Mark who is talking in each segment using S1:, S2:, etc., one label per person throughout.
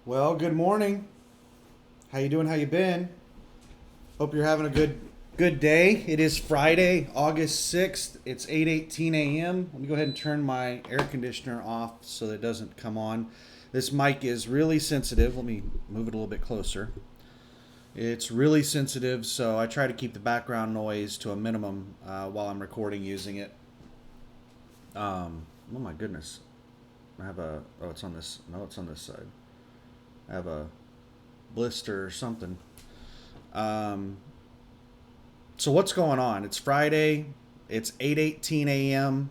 S1: Well, good morning. How you doing? How you been? Hope you're having a good day. It is Friday, August 6th. It's 8:18 a.m. Let me go ahead and turn my air conditioner off so that it doesn't come on. This mic is really sensitive. Let me move it a little bit closer. It's really sensitive, so I try to keep the background noise to a minimum while I'm recording using it. Oh my goodness. I have a oh it's on this no it's on this side. I have a blister or something. Um, so what's going on? It's Friday. It's 8:18 a.m.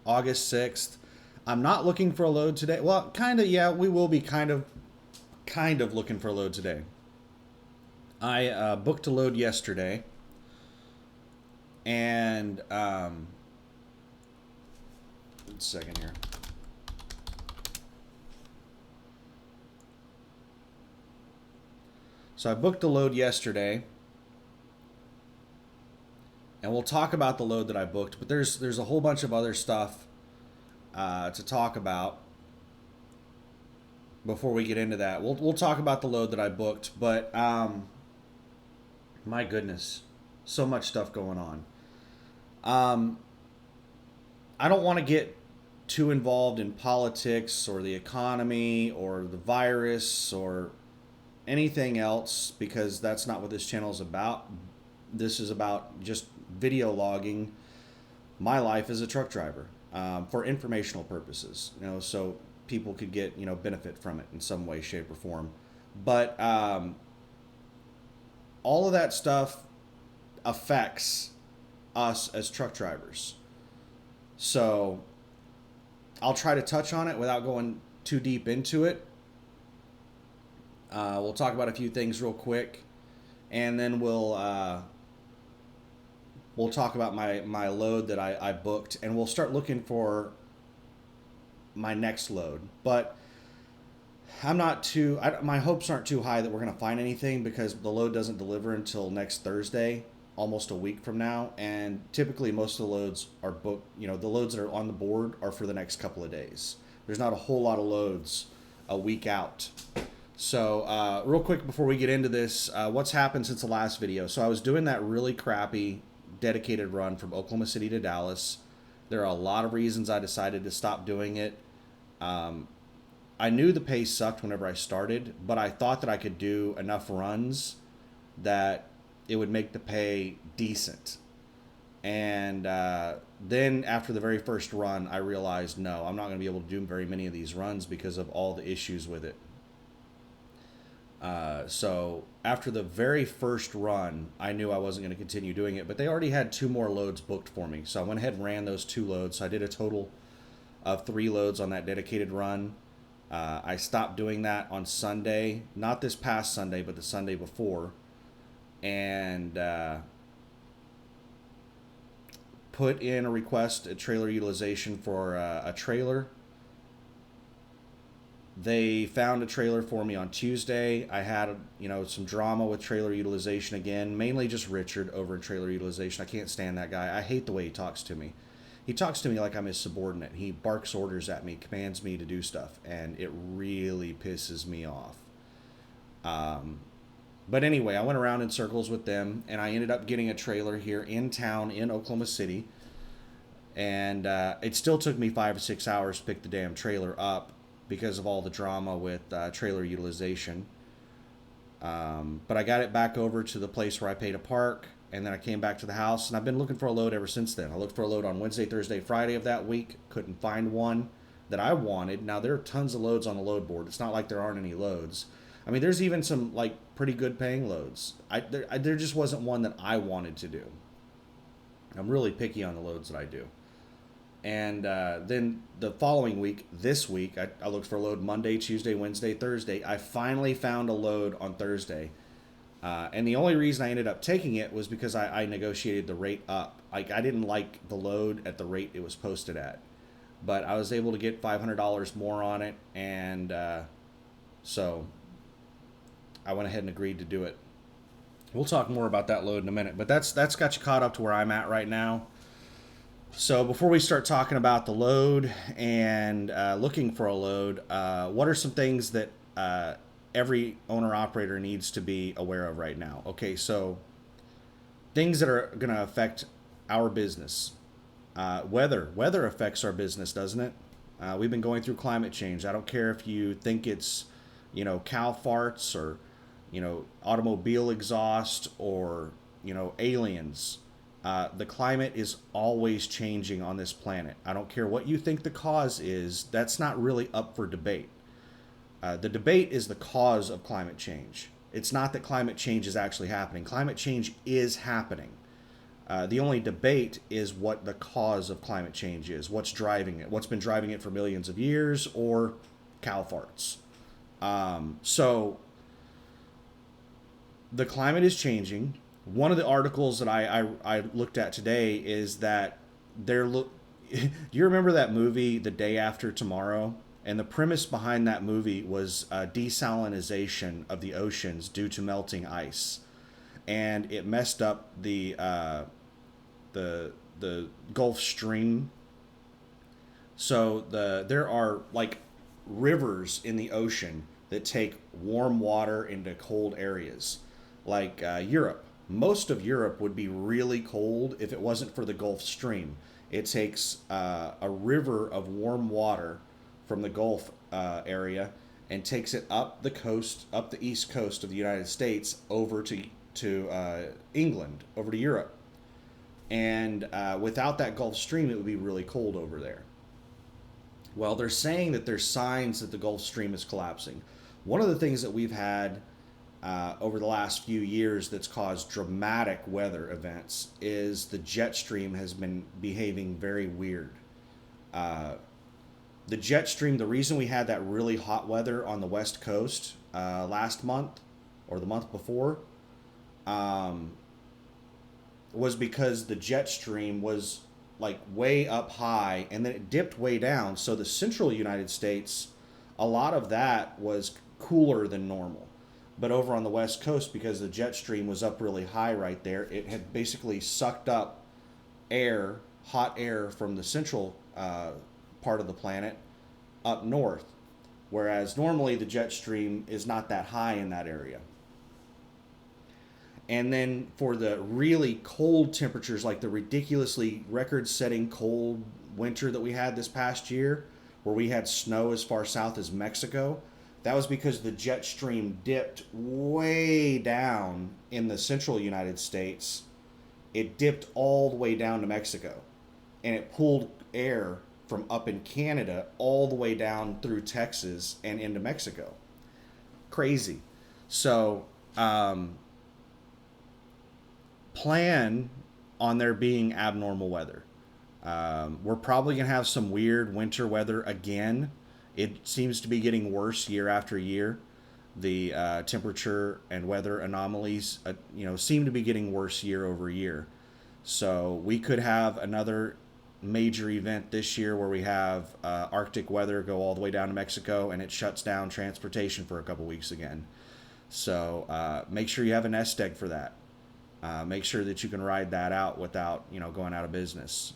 S1: August 6th. I'm not looking for a load today. Well, kind of, yeah, we will be kind of looking for a load today. I booked a load yesterday, and 1 second here. So I booked a load yesterday, and we'll talk about the load that I booked. But there's a whole bunch of other stuff to talk about before we get into that. We'll talk about the load that I booked, but my goodness, so much stuff going on. Um, I don't want to get too involved in politics or the economy or the virus or anything else because that's not what this channel is about. This is about just video logging my life as a truck driver for informational purposes, so people could get benefit from it in some way, shape, or form. But all of that stuff affects us as truck drivers. So I'll try to touch on it without going too deep into it. We'll talk about a few things real quick, and then we'll talk about my load that I booked, and we'll start looking for my next load. But my hopes aren't too high that we're going to find anything because the load doesn't deliver until next Thursday, almost a week from now. And typically most of the loads are booked, the loads that are on the board are for the next couple of days. There's not a whole lot of loads a week out. So real quick before we get into this, what's happened since the last video? So I was doing that really crappy dedicated run from Oklahoma City to Dallas. There are a lot of reasons I decided to stop doing it. I knew the pace sucked whenever I started, but I thought that I could do enough runs that it would make the pay decent. And then after the very first run, I realized, no, I'm not going to be able to do very many of these runs because of all the issues with it. So after the very first run, I knew I wasn't going to continue doing it, but they already had 2 more loads booked for me. So I went ahead and ran those 2 loads. So I did a total of 3 loads on that dedicated run. I stopped doing that on Sunday, not this past Sunday, but the Sunday before, and put in a request at trailer utilization for a trailer. They found a trailer for me on Tuesday. I had, some drama with trailer utilization again, mainly just Richard over in trailer utilization. I can't stand that guy. I hate the way he talks to me. He talks to me like I'm his subordinate. He barks orders at me, commands me to do stuff, and it really pisses me off. But anyway, I went around in circles with them, and I ended up getting a trailer here in town in Oklahoma City. And it still took me 5 or 6 hours to pick the damn trailer up because of all the drama with trailer utilization. But I got it back over to the place where I paid to park, and then I came back to the house, and I've been looking for a load ever since then. I looked for a load on Wednesday, Thursday, Friday of that week. Couldn't find one that I wanted. Now, there are tons of loads on the load board. It's not like there aren't any loads. I mean, there's even some, pretty good paying loads. There just wasn't one that I wanted to do. I'm really picky on the loads that I do. And then the following week, this week, I looked for a load Monday, Tuesday, Wednesday, Thursday. I finally found a load on Thursday. And the only reason I ended up taking it was because I negotiated the rate up. I didn't like the load at the rate it was posted at. But I was able to get $500 more on it. And so I went ahead and agreed to do it. We'll talk more about that load in a minute. But that's got you caught up to where I'm at right now. So before we start talking about the load and looking for a load, what are some things that every owner operator needs to be aware of right now. Okay, so things that are going to affect our business. Weather affects our business, doesn't it? We've been going through climate change. I don't care if you think it's, cow farts or, automobile exhaust or, aliens. The climate is always changing on this planet. I don't care what you think the cause is. That's not really up for debate. The debate is the cause of climate change. It's not that climate change is actually happening. Climate change is happening. The only debate is what the cause of climate change is, what's driving it, what's been driving it for millions of years, or cow farts. So the climate is changing. One of the articles that I looked at today is that do you remember that movie, The Day After Tomorrow? And the premise behind that movie was desalinization of the oceans due to melting ice, and it messed up the Gulf Stream. So there are like rivers in the ocean that take warm water into cold areas, like Europe. Most of Europe would be really cold if it wasn't for the Gulf Stream. It takes a river of warm water from the Gulf area and takes it up the coast, up the east coast of the United States, over to England, over to Europe. And without that Gulf Stream, it would be really cold over there. Well, they're saying that there's signs that the Gulf Stream is collapsing. One of the things that we've had over the last few years that's caused dramatic weather events is the jet stream has been behaving very weird. The jet stream, the reason we had that really hot weather on the West Coast last month or the month before was because the jet stream was like way up high and then it dipped way down. So the central United States, a lot of that was cooler than normal. But over on the West Coast, because the jet stream was up really high right there, it had basically sucked up air, hot air from the central part of the planet up north. Whereas normally the jet stream is not that high in that area. And then for the really cold temperatures, like the ridiculously record-setting cold winter that we had this past year, where we had snow as far south as Mexico, that was because the jet stream dipped way down in the central United States. It dipped all the way down to Mexico, and it pulled air from up in Canada all the way down through Texas and into Mexico. Crazy. So, plan on there being abnormal weather. We're probably going to have some weird winter weather again. It seems to be getting worse year after year. The temperature and weather anomalies, seem to be getting worse year over year. So we could have another major event this year where we have Arctic weather go all the way down to Mexico and it shuts down transportation for a couple weeks again. So make sure you have a nest egg for that. Make sure that you can ride that out without, going out of business.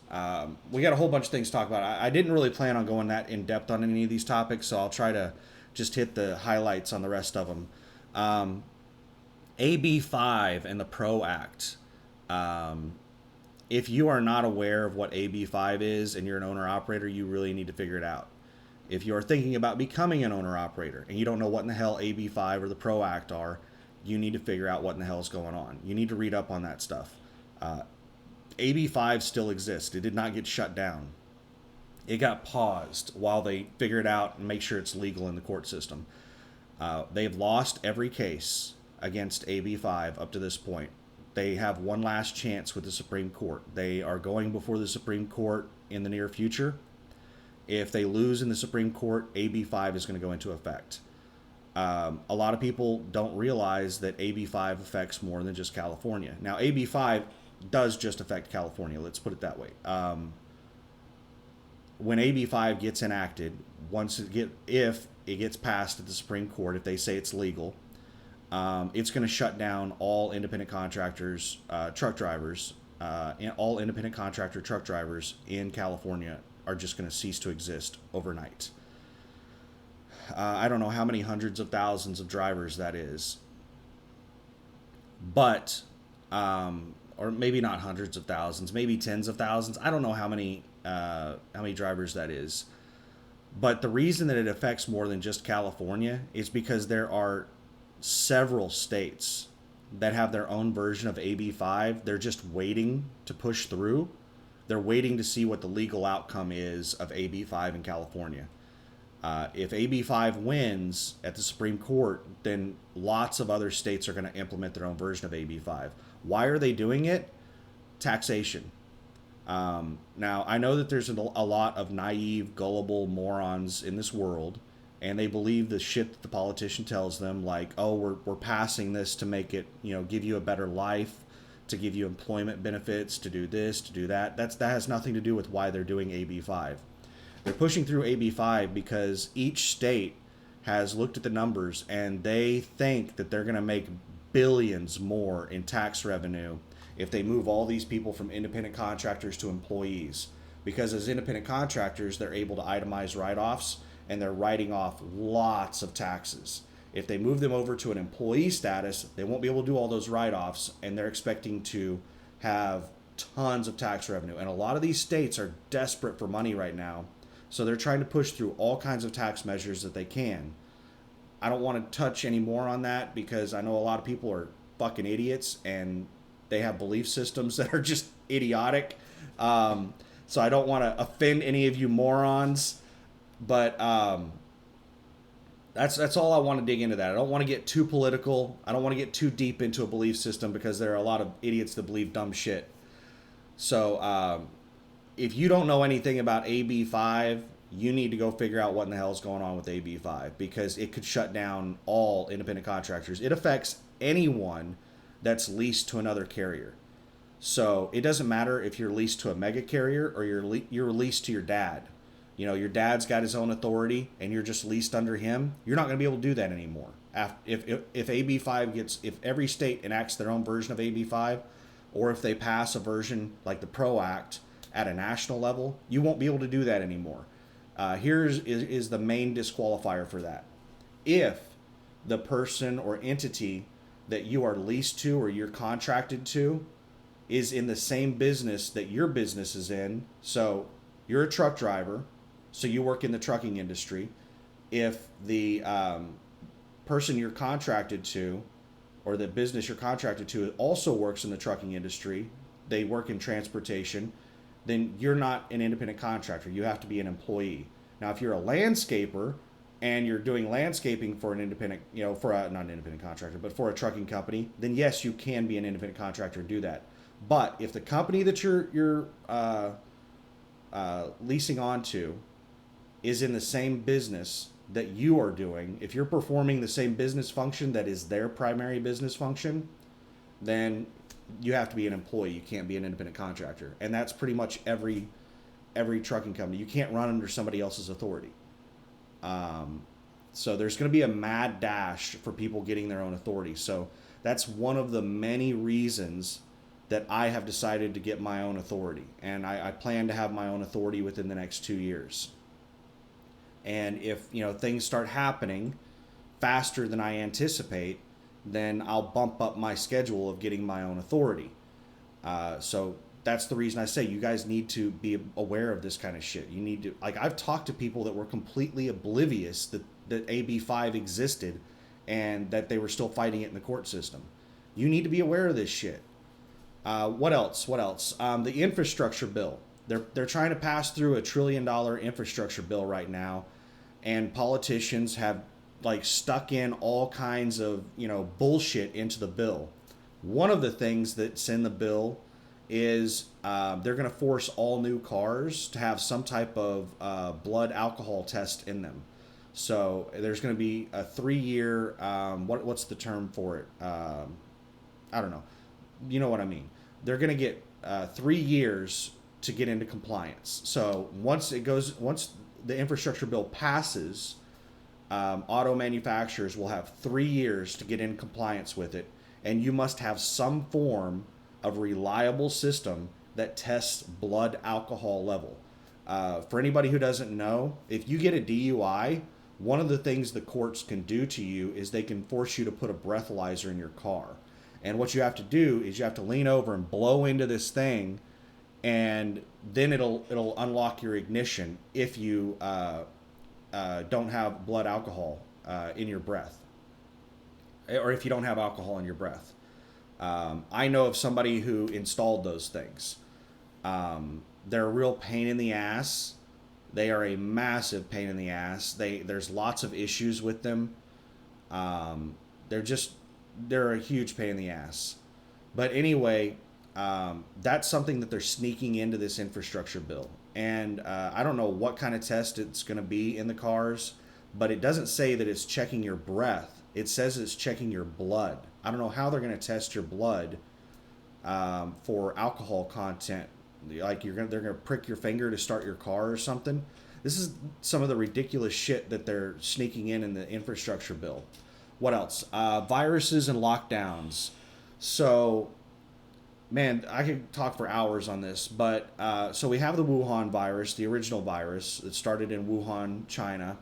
S1: We got a whole bunch of things to talk about. I didn't really plan on going that in depth on any of these topics, so I'll try to just hit the highlights on the rest of them. AB 5 and the PRO Act. If you are not aware of what AB 5 is and you're an owner-operator, you really need to figure it out. If you are thinking about becoming an owner-operator and you don't know what in the hell AB 5 or the PRO Act are, you need to figure out what in the hell is going on. You need to read up on that stuff. AB 5 still exists. It did not get shut down. It got paused while they figure it out and make sure it's legal in the court system. They've lost every case against AB 5 up to this point. They have one last chance with the Supreme Court. They are going before the Supreme Court in the near future. If they lose in the Supreme Court, AB 5 is going to go into effect. A lot of people don't realize that AB 5 affects more than just California. Now, AB 5 does just affect California. Let's put it that way. When AB 5 gets enacted, if it gets passed at the Supreme Court, if they say it's legal, it's going to shut down all independent contractors, truck drivers, and all independent contractor truck drivers in California are just going to cease to exist overnight. I don't know how many hundreds of thousands of drivers that is, but or maybe not hundreds of thousands, maybe tens of thousands. I don't know how many drivers that is. But the reason that it affects more than just California is because there are several states that have their own version of AB5. They're just waiting to push through. They're waiting to see what the legal outcome is of AB5 in California. If AB5 wins at the Supreme Court, then lots of other states are going to implement their own version of AB5. Why are they doing it? Taxation. Now, I know that there's a lot of naive, gullible morons in this world, and they believe the shit that the politician tells them, like, oh, we're passing this to make it, give you a better life, to give you employment benefits, to do this, to do that. That has nothing to do with why they're doing AB5. They're pushing through AB5 because each state has looked at the numbers and they think that they're going to make billions more in tax revenue if they move all these people from independent contractors to employees. Because as independent contractors, they're able to itemize write-offs and they're writing off lots of taxes. If they move them over to an employee status, they won't be able to do all those write-offs, and they're expecting to have tons of tax revenue. And a lot of these states are desperate for money right now, so they're trying to push through all kinds of tax measures that they can. I don't want to touch any more on that because I know a lot of people are fucking idiots and they have belief systems that are just idiotic. So I don't want to offend any of you morons, but that's all I want to dig into that. I don't want to get too political. I don't want to get too deep into a belief system because there are a lot of idiots that believe dumb shit. So if you don't know anything about AB5, you need to go figure out what in the hell is going on with AB5 because it could shut down all independent contractors. It affects anyone that's leased to another carrier. So it doesn't matter if you're leased to a mega carrier or you're leased to your dad. Your dad's got his own authority and you're just leased under him. You're not going to be able to do that anymore. If AB5 if every state enacts their own version of AB5, or if they pass a version like the PRO Act at a national level, you won't be able to do that anymore. Here's the main disqualifier for that. If the person or entity that you are leased to or you're contracted to is in the same business that your business is in, so you're a truck driver, so you work in the trucking industry. If the person you're contracted to or the business you're contracted to also works in the trucking industry, they work in transportation, then you're not an independent contractor. You have to be an employee. Now, if you're a landscaper and you're doing landscaping for an independent, not an independent contractor, but for a trucking company, then yes, you can be an independent contractor and do that. But if the company that you're leasing onto is in the same business that you are doing, if you're performing the same business function that is their primary business function, then you have to be an employee. You can't be an independent contractor. And that's pretty much every trucking company. You can't run under somebody else's authority. So there's going to be a mad dash for people getting their own authority. So that's one of the many reasons that I have decided to get my own authority. And I plan to have my own authority within the next 2 years. And if, things start happening faster than I anticipate, then I'll bump up my schedule of getting my own authority. So that's the reason I say you guys need to be aware of this kind of shit. You need to, I've talked to people that were completely oblivious that AB5 existed and that they were still fighting it in the court system. You need to be aware of this shit. What else? The infrastructure bill. They're trying to pass through $1 trillion infrastructure bill right now, and politicians have stuck in all kinds of bullshit into the bill. One of the things that's in the bill is they're going to force all new cars to have some type of blood alcohol test in them. So there's going to be a 3-year what's the term for it? I don't know. You know what I mean. They're going to get 3 years to get into compliance. So once the infrastructure bill passes, auto manufacturers will have 3 years to get in compliance with it, and you must have some form of reliable system that tests blood alcohol level. For anybody who doesn't know, if you get a DUI, one of the things the courts can do to you is they can force you to put a breathalyzer in your car. And what you have to do is you have to lean over and blow into this thing, and then it'll unlock your ignition if you don't have blood alcohol in your breath, or if you don't have alcohol in your breath. I know of somebody who installed those things. They're a real pain in the ass. They are a massive pain in the ass. There's lots of issues with them. They're a huge pain in the ass. But anyway, that's something that they're sneaking into this infrastructure bill. And I don't know what kind of test it's going to be in the cars, but it doesn't say that it's checking your breath. It says it's checking your blood. I don't know how they're going to test your blood for alcohol content. Like they're going to prick your finger to start your car or something. This is some of the ridiculous shit that they're sneaking in the infrastructure bill. What else? Viruses and lockdowns. So, man, I could talk for hours on this, but so we have the Wuhan virus, the original virus that started in Wuhan, China.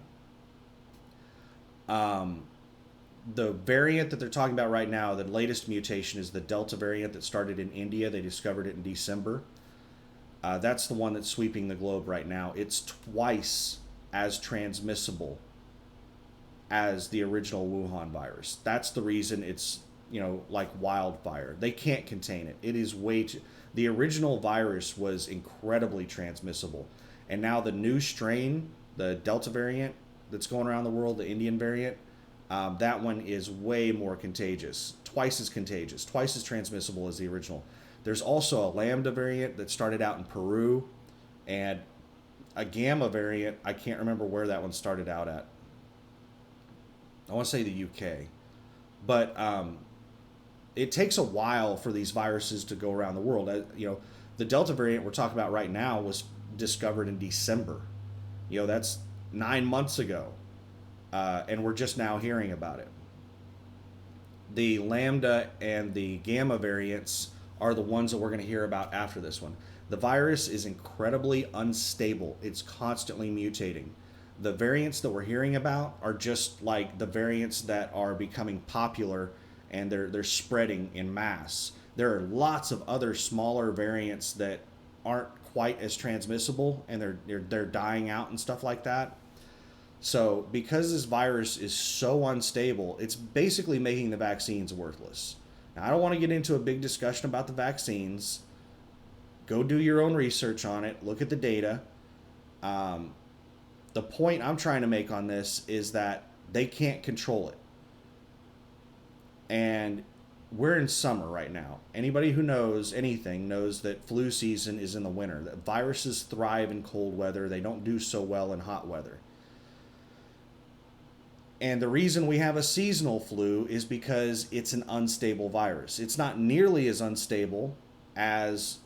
S1: The variant that they're talking about right now, the latest mutation, is the Delta variant that started in India. They discovered it in December. That's the one that's sweeping the globe right now. It's twice as transmissible as the original Wuhan virus. That's the reason it's, like wildfire. They can't contain it. It is way too... The original virus was incredibly transmissible. And now the new strain, the Delta variant that's going around the world, the Indian variant, that one is way more contagious. Twice as transmissible as the original. There's also a Lambda variant that started out in Peru, and a Gamma variant. I can't remember where that one started out at. I want to say the UK. But it takes a while for these viruses to go around the world. The Delta variant we're talking about right now was discovered in December. That's 9 months ago. And we're just now hearing about it. The Lambda and the Gamma variants are the ones that we're going to hear about after this one. The virus is incredibly unstable. It's constantly mutating. The variants that we're hearing about are just like the variants that are becoming popular, and they're spreading in mass. There are lots of other smaller variants that aren't quite as transmissible, and they're dying out and stuff like that. So because this virus is so unstable, it's basically making the vaccines worthless. Now, I don't want to get into a big discussion about the vaccines. Go do your own research on it. Look at the data. The point I'm trying to make on this is that they can't control it. And we're in summer right now. Anybody who knows anything knows that flu season is in the winter. That viruses thrive in cold weather. They don't do so well in hot weather. And the reason we have a seasonal flu is because it's an unstable virus. It's not nearly as unstable as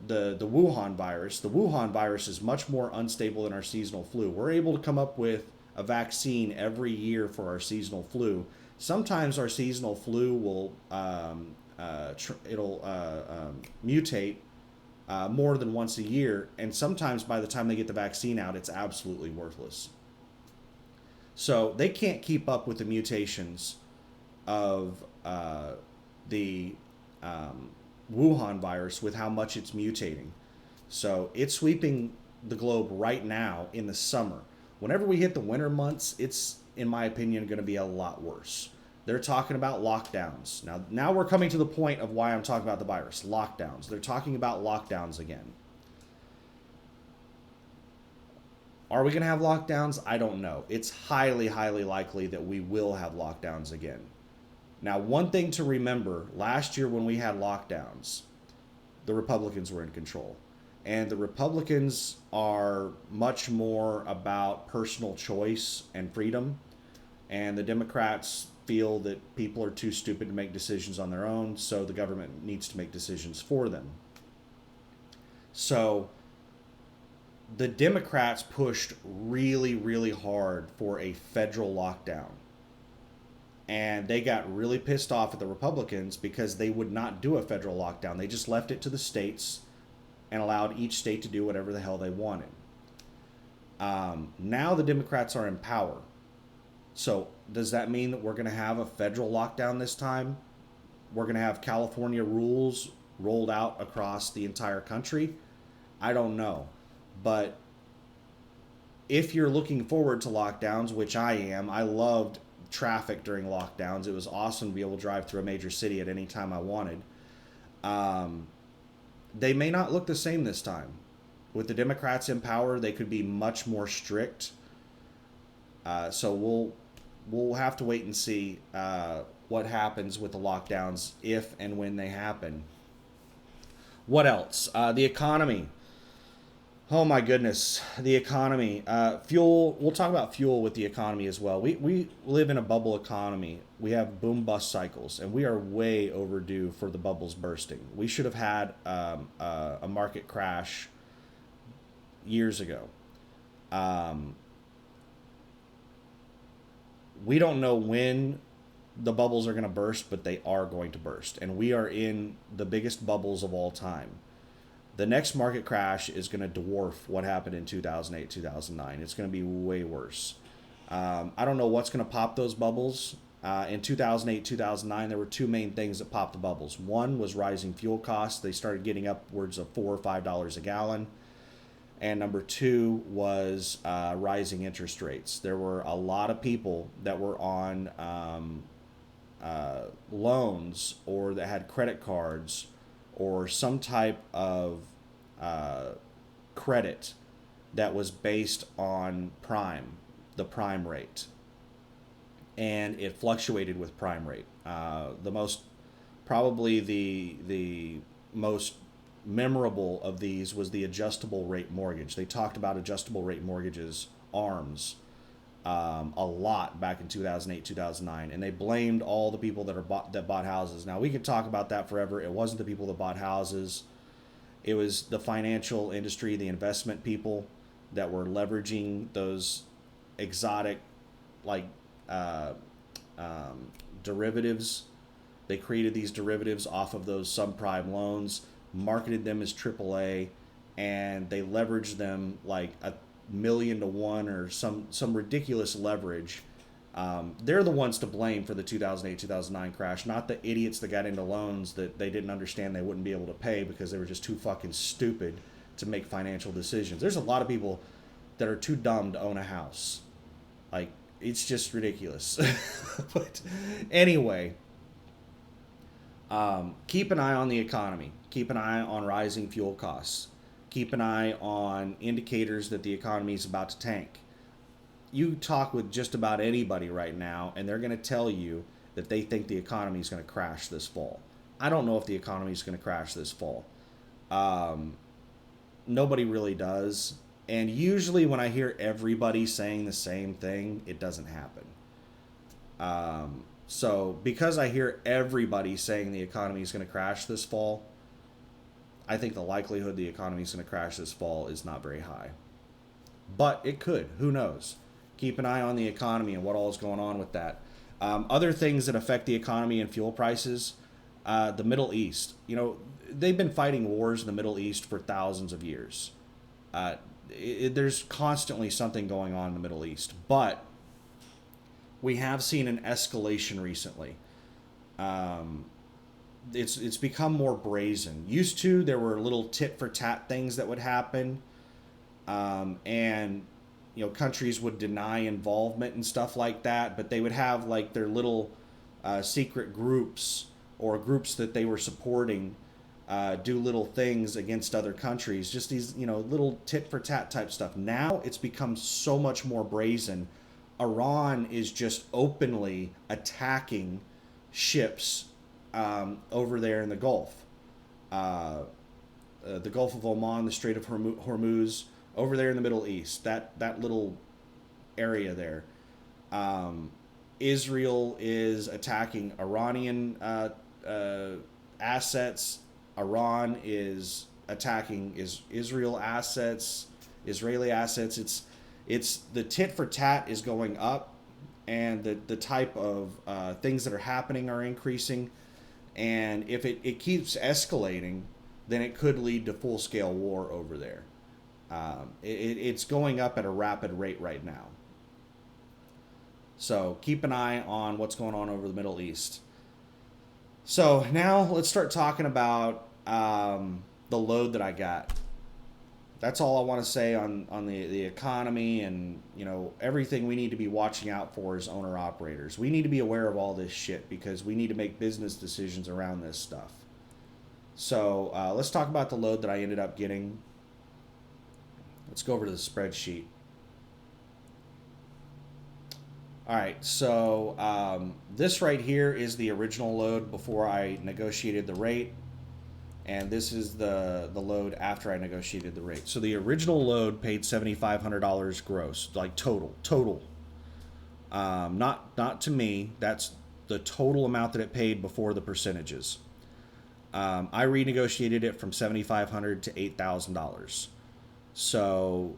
S1: the Wuhan virus. The Wuhan virus is much more unstable than our seasonal flu. We're able to come up with a vaccine every year for our seasonal flu. Sometimes our seasonal flu will mutate more than once a year, and sometimes by the time they get the vaccine out, it's absolutely worthless. So they can't keep up with the mutations of the Wuhan virus with how much it's mutating. So it's sweeping the globe right now in the summer. Whenever we hit the winter months, it's, in my opinion, going to be a lot worse. They're talking about lockdowns. Now we're coming to the point of why I'm talking about the virus. Lockdowns. They're talking about lockdowns again. Are we going to have lockdowns? I don't know. It's highly, highly likely that we will have lockdowns again. Now, one thing to remember, last year when we had lockdowns, the Republicans were in control. And the Republicans are much more about personal choice and freedom. And the Democrats feel that people are too stupid to make decisions on their own, so the government needs to make decisions for them. So the Democrats pushed really, really hard for a federal lockdown. And they got really pissed off at the Republicans because they would not do a federal lockdown. They just left it to the states and allowed each state to do whatever the hell they wanted. Now the Democrats are in power. So does that mean that we're going to have a federal lockdown this time? We're going to have California rules rolled out across the entire country? I don't know. But if you're looking forward to lockdowns, which I am, I loved traffic during lockdowns. It was awesome to be able to drive through a major city at any time I wanted. Um, they may not look the same this time. With the Democrats in power, they could be much more strict. So we'll have to wait and see what happens with the lockdowns if and when they happen. What else? The economy. Oh my goodness, the economy. Fuel. We'll talk about fuel with the economy as well. We live in a bubble economy. We have boom bust cycles, and we are way overdue for the bubbles bursting. We should have had a market crash years ago. Um, we don't know when the bubbles are going to burst, but they are going to burst, and we are in the biggest bubbles of all time. The next market crash is going to dwarf what happened in 2008, 2009. It's going to be way worse. I don't know what's going to pop those bubbles. In 2008, 2009, there were two main things that popped the bubbles. One was rising fuel costs. They started getting upwards of $4 or $5 a gallon. And number two was rising interest rates. There were a lot of people that were on loans or that had credit cards or some type of credit that was based on prime, the prime rate. And it fluctuated with prime rate. Probably the most memorable of these was the adjustable rate mortgage. They talked about adjustable rate mortgages, ARMs, a lot back in 2008, 2009, and they blamed all the people that bought houses. Now we could talk about that forever. It wasn't the people that bought houses; it was the financial industry, the investment people that were leveraging those exotic, like derivatives. They created these derivatives off of those subprime loans, marketed them as AAA, and they leveraged them like a million to one or some ridiculous leverage. They're the ones to blame for the 2008 2009 crash, not the idiots that got into loans that they didn't understand they wouldn't be able to pay because they were just too fucking stupid to make financial decisions. There's a lot of people that are too dumb to own a house. Like, it's just ridiculous. But anyway, keep an eye on the economy. Keep an eye on rising fuel costs. Keep an eye on indicators that the economy is about to tank. You talk with just about anybody right now, and they're going to tell you that they think the economy is going to crash this fall. I don't know if the economy is going to crash this fall. Nobody really does. And usually when I hear everybody saying the same thing, it doesn't happen. So because I hear everybody saying the economy is going to crash this fall, I think the likelihood the economy is going to crash this fall is not very high. But it could. Who knows? Keep an eye on the economy and what all is going on with that. Other things that affect the economy and fuel prices, the Middle East. You know, they've been fighting wars in the Middle East for thousands of years. There's constantly something going on in the Middle East. But we have seen an escalation recently. It's become more brazen. Used to, there were little tit for tat things that would happen, and countries would deny involvement and stuff like that, but they would have like their little secret groups or groups that they were supporting do little things against other countries. Just these little tit for tat type stuff. Now it's become so much more brazen. Iran is just openly attacking ships over there in the Gulf. The Gulf of Oman, the Strait of Hormuz, over there in the Middle East, that little area there. Israel is attacking Iranian assets. Iran is attacking Israeli assets. It's the tit for tat is going up, and the type of things that are happening are increasing. And if it keeps escalating, then it could lead to full-scale war over there. It's going up at a rapid rate right now. So keep an eye on what's going on over the Middle East. So now let's start talking about the load that I got. That's all I want to say on the economy and everything we need to be watching out for as owner operators. We need to be aware of all this shit because we need to make business decisions around this stuff. So let's talk about the load that I ended up getting. Let's go over to the spreadsheet. All right, so this right here is the original load before I negotiated the rate, and this is the load after I negotiated the rate. So the original load paid $7,500 gross, like total. Not to me. That's the total amount that it paid before the percentages. I renegotiated it from $7,500 to $8,000. So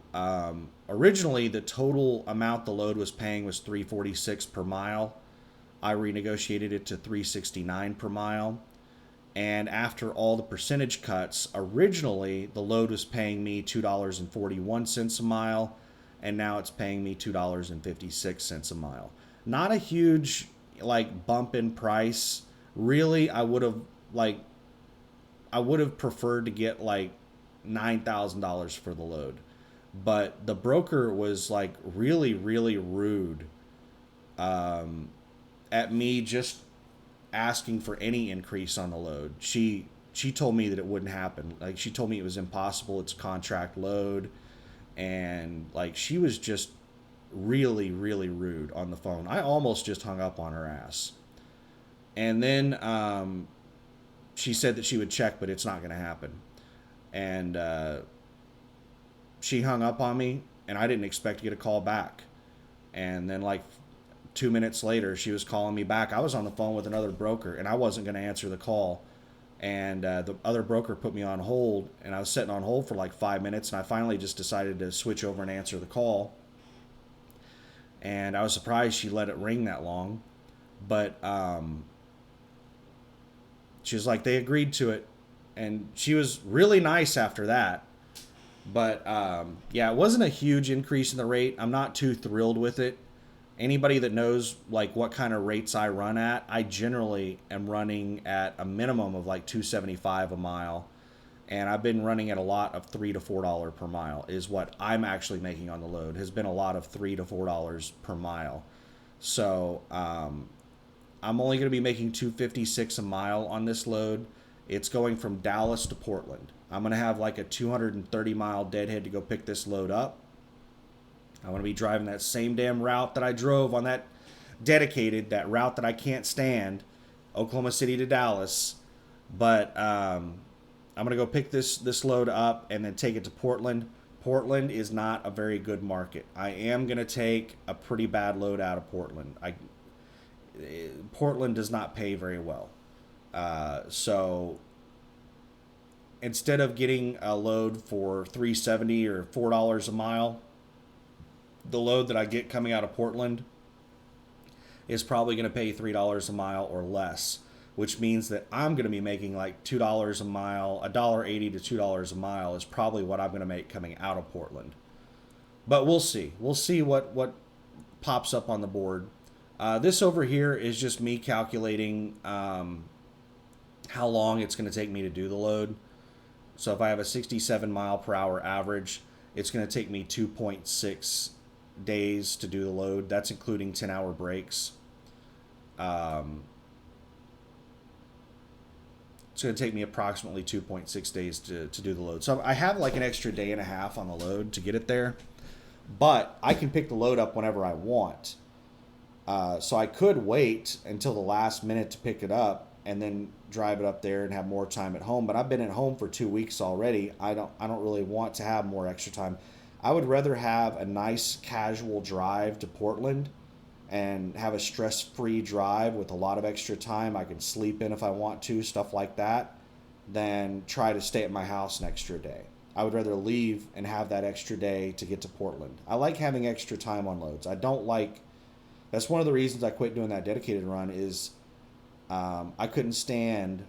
S1: originally the total amount the load was paying was $346 per mile. I renegotiated it to $369 per mile. And after all the percentage cuts, originally the load was paying me $2.41 a mile, and now it's paying me $2.56 a mile. Not a huge bump in price. Really, I would have preferred to get $9,000 for the load, but the broker was really rude at me just asking for any increase on the load. She told me that it wouldn't happen. She told me it was impossible. It's a contract load, and she was just really rude on the phone. I almost just hung up on her ass. And then she said that she would check, but it's not going to happen. And she hung up on me, and I didn't expect to get a call back. And then 2 minutes later, she was calling me back. I was on the phone with another broker, and I wasn't going to answer the call. And the other broker put me on hold, and I was sitting on hold for 5 minutes, and I finally just decided to switch over and answer the call. And I was surprised she let it ring that long. But she was like, they agreed to it. And she was really nice after that. But yeah, it wasn't a huge increase in the rate. I'm not too thrilled with it. Anybody that knows what kind of rates I run at, I generally am running at a minimum of $2.75 a mile. And I've been running at a lot of $3 to $4 per mile is what I'm actually making on the load. Has been a lot of $3 to $4 per mile. So I'm only going to be making $2.56 a mile on this load. It's going from Dallas to Portland. I'm going to have a 230 mile deadhead to go pick this load up. I'm going to be driving that same damn route that I drove on that dedicated, that route that I can't stand, Oklahoma City to Dallas. But I'm going to go pick this load up and then take it to Portland. Portland is not a very good market. I am going to take a pretty bad load out of Portland. Portland does not pay very well. So instead of getting a load for $3.70 or $4 a mile, the load that I get coming out of Portland is probably going to pay $3 a mile or less, which means that I'm going to be making $2 a mile, $1.80 to $2 a mile is probably what I'm going to make coming out of Portland. But we'll see. We'll see what pops up on the board. This over here is just me calculating how long it's going to take me to do the load. So if I have a 67 mile per hour average, it's going to take me 2.6 days to do the load. That's including 10-hour breaks. It's going to take me approximately 2.6 days to do the load. So I have an extra day and a half on the load to get it there. But I can pick the load up whenever I want. So I could wait until the last minute to pick it up and then drive it up there and have more time at home. But I've been at home for 2 weeks already. I don't really want to have more extra time. I would rather have a nice casual drive to Portland and have a stress-free drive with a lot of extra time. I can sleep in if I want to, stuff like that, than try to stay at my house an extra day. I would rather leave and have that extra day to get to Portland. I like having extra time on loads. That's one of the reasons I quit doing that dedicated run is I couldn't stand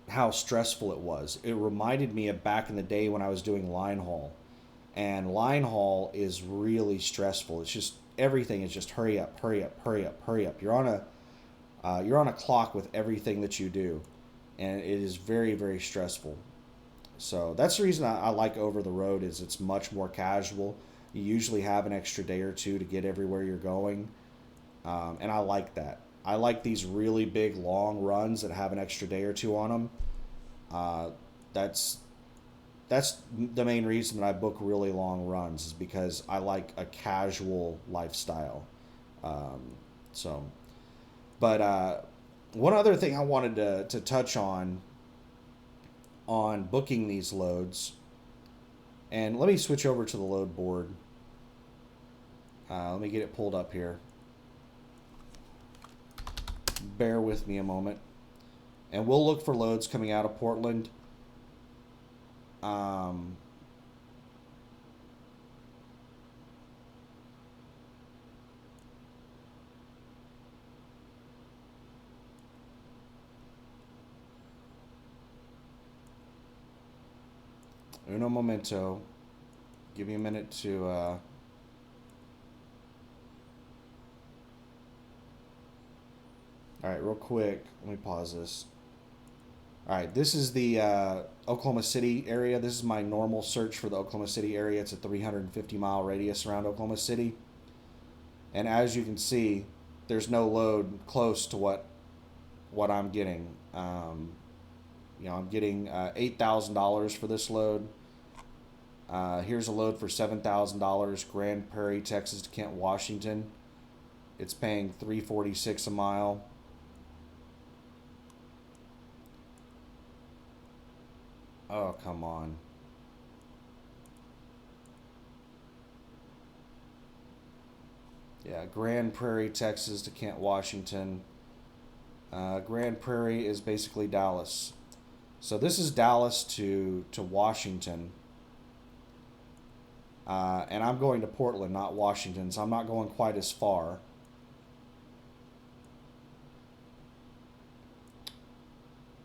S1: how stressful it was. It reminded me of back in the day when I was doing line haul. And line haul is really stressful. It's just everything is just hurry up, hurry up, hurry up, hurry up. You're on a clock with everything that you do, and it is very, very stressful. So that's the reason I like over the road is it's much more casual. You usually have an extra day or two to get everywhere you're going, and I like that. I like these really big long runs that have an extra day or two on them. Uh, that's that's the main reason that I book really long runs is because I like a casual lifestyle. Um, so, but one other thing I wanted to touch on booking these loads, and let me switch over to the load board. Let me get it pulled up here. Bear with me a moment, and we'll look for loads coming out of Portland. Um, Uno momento. Give me a minute to. All right, real quick. Let me pause this. All right, this is the Oklahoma City area. This is my normal search for the Oklahoma City area. It's a 350-mile radius around Oklahoma City. And as you can see, there's no load close to what I'm getting. I'm getting $8,000 for this load. Here's a load for $7,000, Grand Prairie, Texas to Kent, Washington. It's paying $346 a mile. Oh, come on. Yeah, Grand Prairie, Texas to Kent, Washington. Grand Prairie is basically Dallas. So this is Dallas to Washington. And I'm going to Portland, not Washington, so I'm not going quite as far.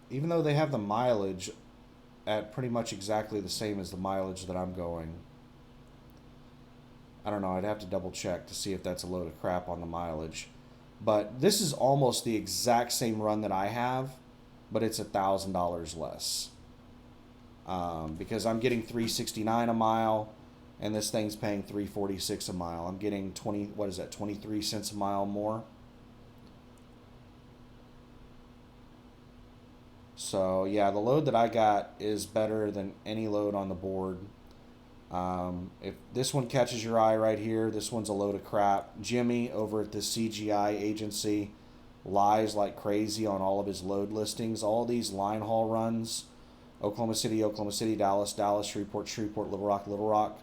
S1: Even though they have the mileage at pretty much exactly the same as the mileage that I'm going. I don't know, I'd have to double check to see if that's a load of crap on the mileage. But this is almost the exact same run that I have, but it's $1,000 less. Because I'm getting $369 a mile, and this thing's paying $346 a mile. I'm getting 23 cents a mile more. So yeah, the load that I got is better than any load on the board. If this one catches your eye right here, this one's a load of crap. Jimmy over at the CGI agency lies like crazy on all of his load listings. All these line haul runs, Oklahoma City, Dallas, Shreveport, Little Rock.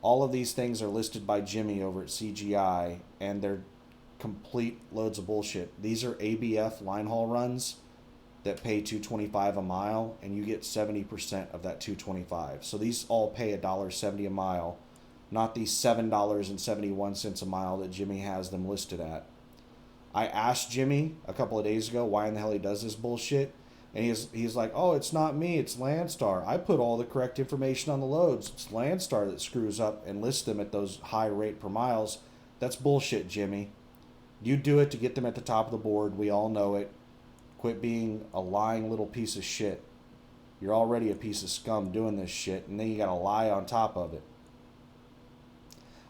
S1: All of these things are listed by Jimmy over at CGI, and they're complete loads of bullshit. These are ABF line haul runs that pay $225 a mile, and you get 70% of that $225. So these all pay $1.70 a mile, not the $7.71 a mile that Jimmy has them listed at. I asked Jimmy a couple of days ago why in the hell he does this bullshit, and he's like, oh, it's not me, it's Landstar. I put all the correct information on the loads. It's Landstar that screws up and lists them at those high rate per miles. That's bullshit, Jimmy. You do it to get them at the top of the board. We all know it. Quit being a lying little piece of shit. You're already a piece of scum doing this shit, and then you gotta lie on top of it.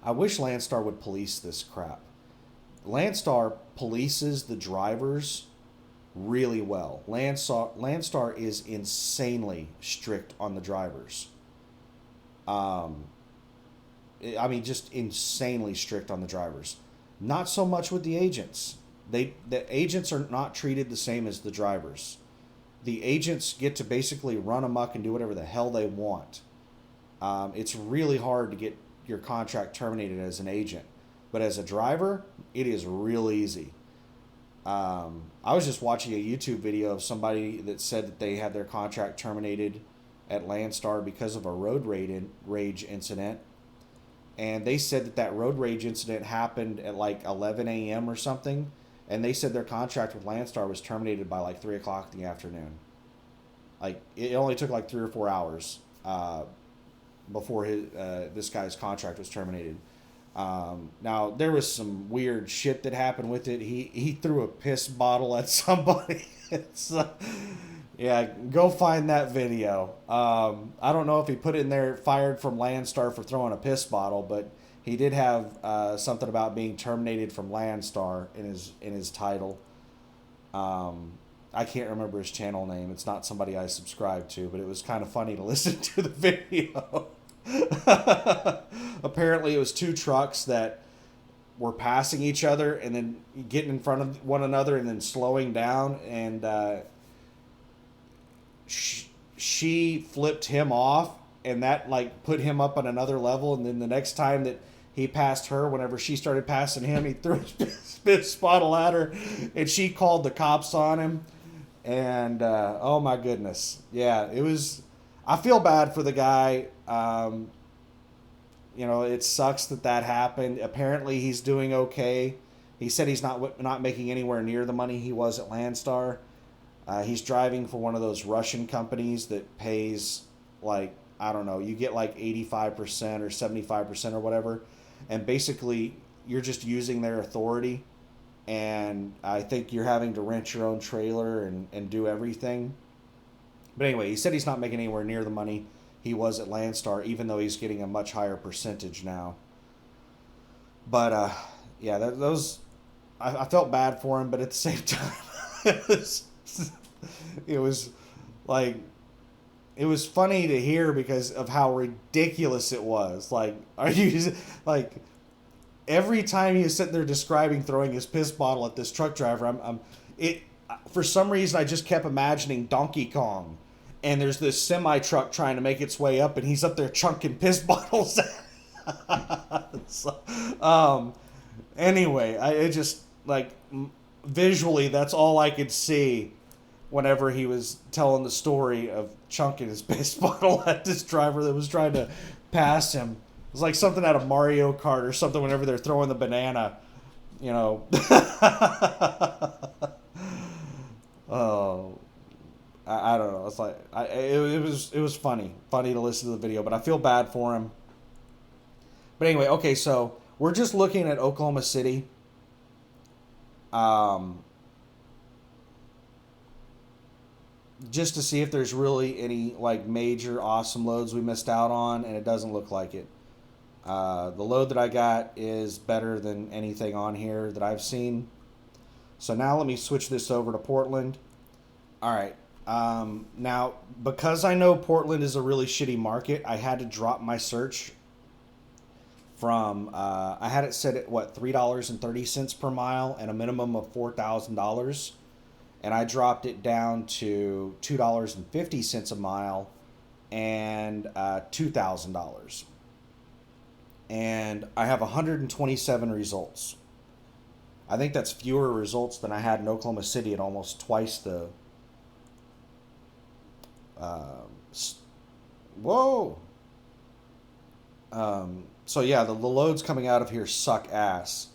S1: I wish Landstar would police this crap. Landstar polices the drivers really well. Landstar is insanely strict on the drivers. Just insanely strict on the drivers. Not so much with the agents. The agents are not treated the same as the drivers. The agents get to basically run amok and do whatever the hell they want. It's really hard to get your contract terminated as an agent, but as a driver, it is real easy. I was just watching a YouTube video of somebody that said that they had their contract terminated at Landstar because of a road rage incident. And they said that road rage incident happened at like 11 a.m. or something. And they said their contract with Landstar was terminated by like 3 o'clock in the afternoon. Like, it only took like 3 or 4 hours before this guy's contract was terminated. Now there was some weird shit that happened with it. He threw a piss bottle at somebody. It's yeah, go find that video. I don't know if he put it in there, fired from Landstar for throwing a piss bottle, but he did have something about being terminated from Landstar in his title. I can't remember his channel name. It's not somebody I subscribe to, but it was kind of funny to listen to the video. Apparently, it was two trucks that were passing each other and then getting in front of one another and then slowing down, and she flipped him off, and that like put him up on another level. And then the next time that he passed her, whenever she started passing him, he threw his piss bottle at her, and she called the cops on him. And oh my goodness, yeah, it was. I feel bad for the guy. You know, it sucks that happened. Apparently, he's doing okay. He said he's not making anywhere near the money he was at Landstar. He's driving for one of those Russian companies that pays like, I don't know, you get like 85% or 75% or whatever, and basically you're just using their authority. And I think you're having to rent your own trailer and do everything. But anyway, he said he's not making anywhere near the money he was at Landstar, even though he's getting a much higher percentage now. But yeah, those I felt bad for him, but at the same time, it was like it was funny to hear because of how ridiculous it was. Like, are you like every time he was sitting there describing throwing his piss bottle at this truck driver, I'm it for some reason I just kept imagining Donkey Kong, and there's this semi truck trying to make its way up, and he's up there chunking piss bottles. So, anyway, it just like visually that's all I could see whenever he was telling the story of chunking his piss bottle at this driver that was trying to pass him. It was like something out of Mario Kart or something whenever they're throwing the banana, you know. Oh, I don't know. It's like it was funny to listen to the video, but I feel bad for him. But anyway, okay, so we're just looking at Oklahoma City. Just to see if there's really any like major awesome loads we missed out on, and it doesn't look like it. The load that I got is better than anything on here that I've seen. So now let me switch this over to Portland. All right. Now, because I know Portland is a really shitty market, I had to drop my search from, I had it set at what, $3.30 per mile and a minimum of $4,000. And I dropped it down to $2.50 a mile and $2,000. And I have 127 results. I think that's fewer results than I had in Oklahoma City at almost twice the. Whoa. So yeah, the loads coming out of here suck ass.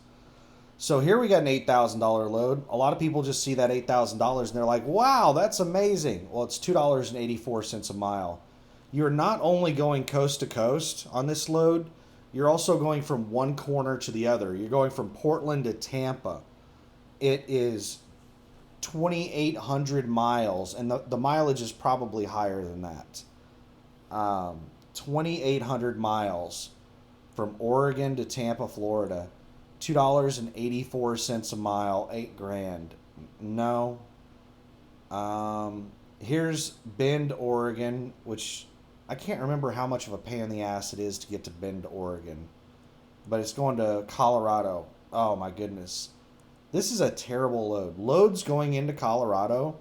S1: So here we got an $8,000 load. A lot of people just see that $8,000 and they're like, wow, that's amazing. Well, it's $2.84 a mile. You're not only going coast to coast on this load, you're also going from one corner to the other. You're going from Portland to Tampa. It is 2,800 miles, and the mileage is probably higher than that. 2,800 miles from Oregon to Tampa, Florida. $2.84 a mile, $8,000. No. Here's Bend, Oregon, which I can't remember how much of a pain in the ass it is to get to Bend, Oregon. But it's going to Colorado. Oh my goodness. This is a terrible load. Loads going into Colorado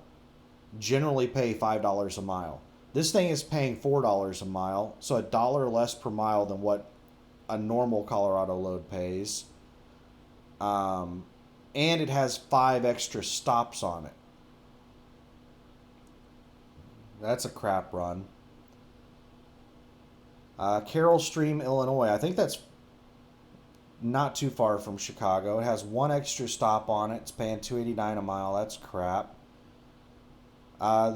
S1: generally pay $5 a mile. This thing is paying $4 a mile, so a dollar less per mile than what a normal Colorado load pays. And it has 5 extra stops on it. That's a crap run. Carroll Stream, Illinois. I think that's not too far from Chicago. It has 1 extra stop on it. It's paying $2.89 a mile. That's crap.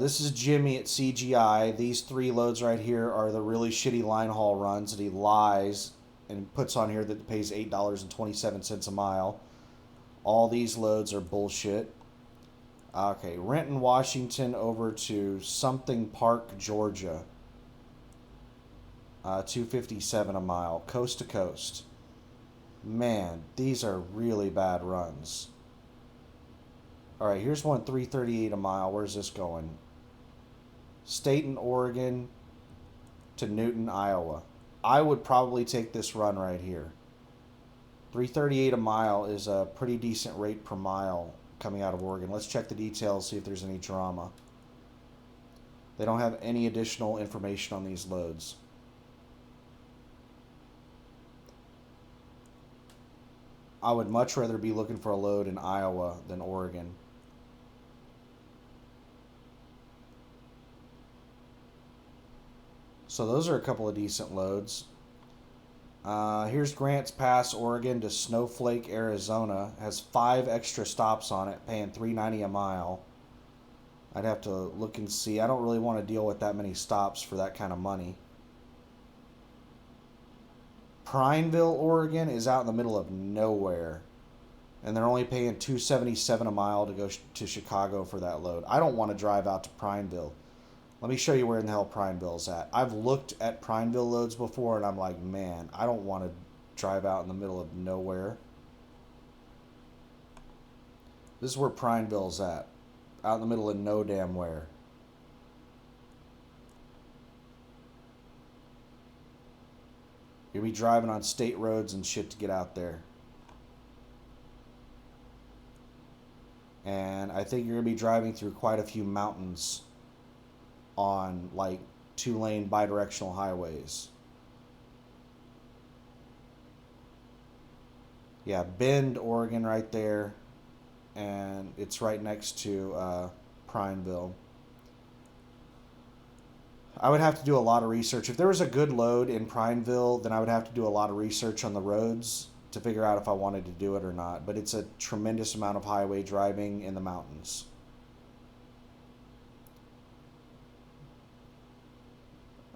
S1: This is Jimmy at CGI. These 3 loads right here are the really shitty line haul runs that he lies and puts on here that it pays $8.27 a mile. All these loads are bullshit. Okay, Renton, Washington over to something Park, Georgia. 257 a mile, coast to coast. Man, these are really bad runs. All right, here's one 338 a mile. Where's this going? Staten, Oregon to Newton, Iowa. I would probably take this run right here. 338 a mile is a pretty decent rate per mile coming out of Oregon. Let's check the details, see if there's any drama. They don't have any additional information on these loads. I would much rather be looking for a load in Iowa than Oregon. So those are a couple of decent loads. Here's Grants Pass, Oregon to Snowflake, Arizona. Has 5 extra stops on it, paying $3.90 a mile. I'd have to look and see. I don't really want to deal with that many stops for that kind of money. Prineville, Oregon is out in the middle of nowhere, and they're only paying $2.77 a mile to go to Chicago for that load. I don't want to drive out to Prineville. Let me show you where in the hell Prineville's at. I've looked at Prineville loads before, and I'm like, man, I don't want to drive out in the middle of nowhere. This is where Prineville's at, out in the middle of no damn where. You'll be driving on state roads and shit to get out there. And I think you're going to be driving through quite a few mountains on like 2-lane bidirectional highways. Yeah, Bend, Oregon right there. And it's right next to Prineville. I would have to do a lot of research. If there was a good load in Prineville, then I would have to do a lot of research on the roads to figure out if I wanted to do it or not. But it's a tremendous amount of highway driving in the mountains.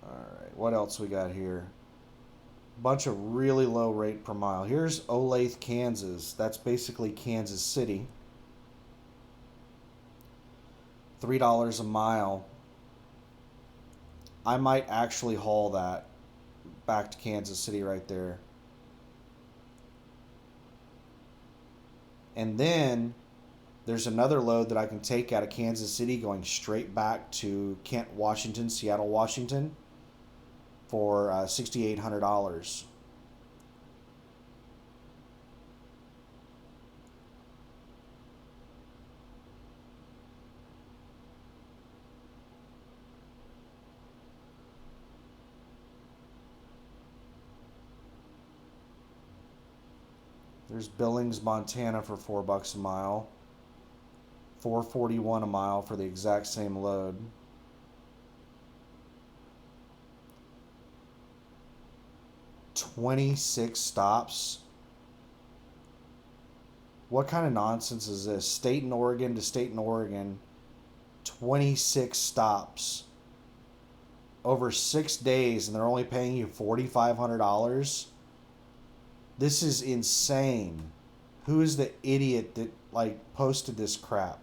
S1: Alright, what else we got here? Bunch of really low rate per mile. Here's Olathe, Kansas. That's basically Kansas City. $3 a mile. I might actually haul that back to Kansas City right there. And then there's another load that I can take out of Kansas City going straight back to Kent, Washington, Seattle, Washington for $6,800. There's Billings, Montana for $4 a mile. $4.41 a mile for the exact same load. $26 stops. What kind of nonsense is this? Staten, Oregon to Staten, Oregon. 26 stops. Over 6 days, and they're only paying you $4,500. This is insane. Who is the idiot that posted this crap?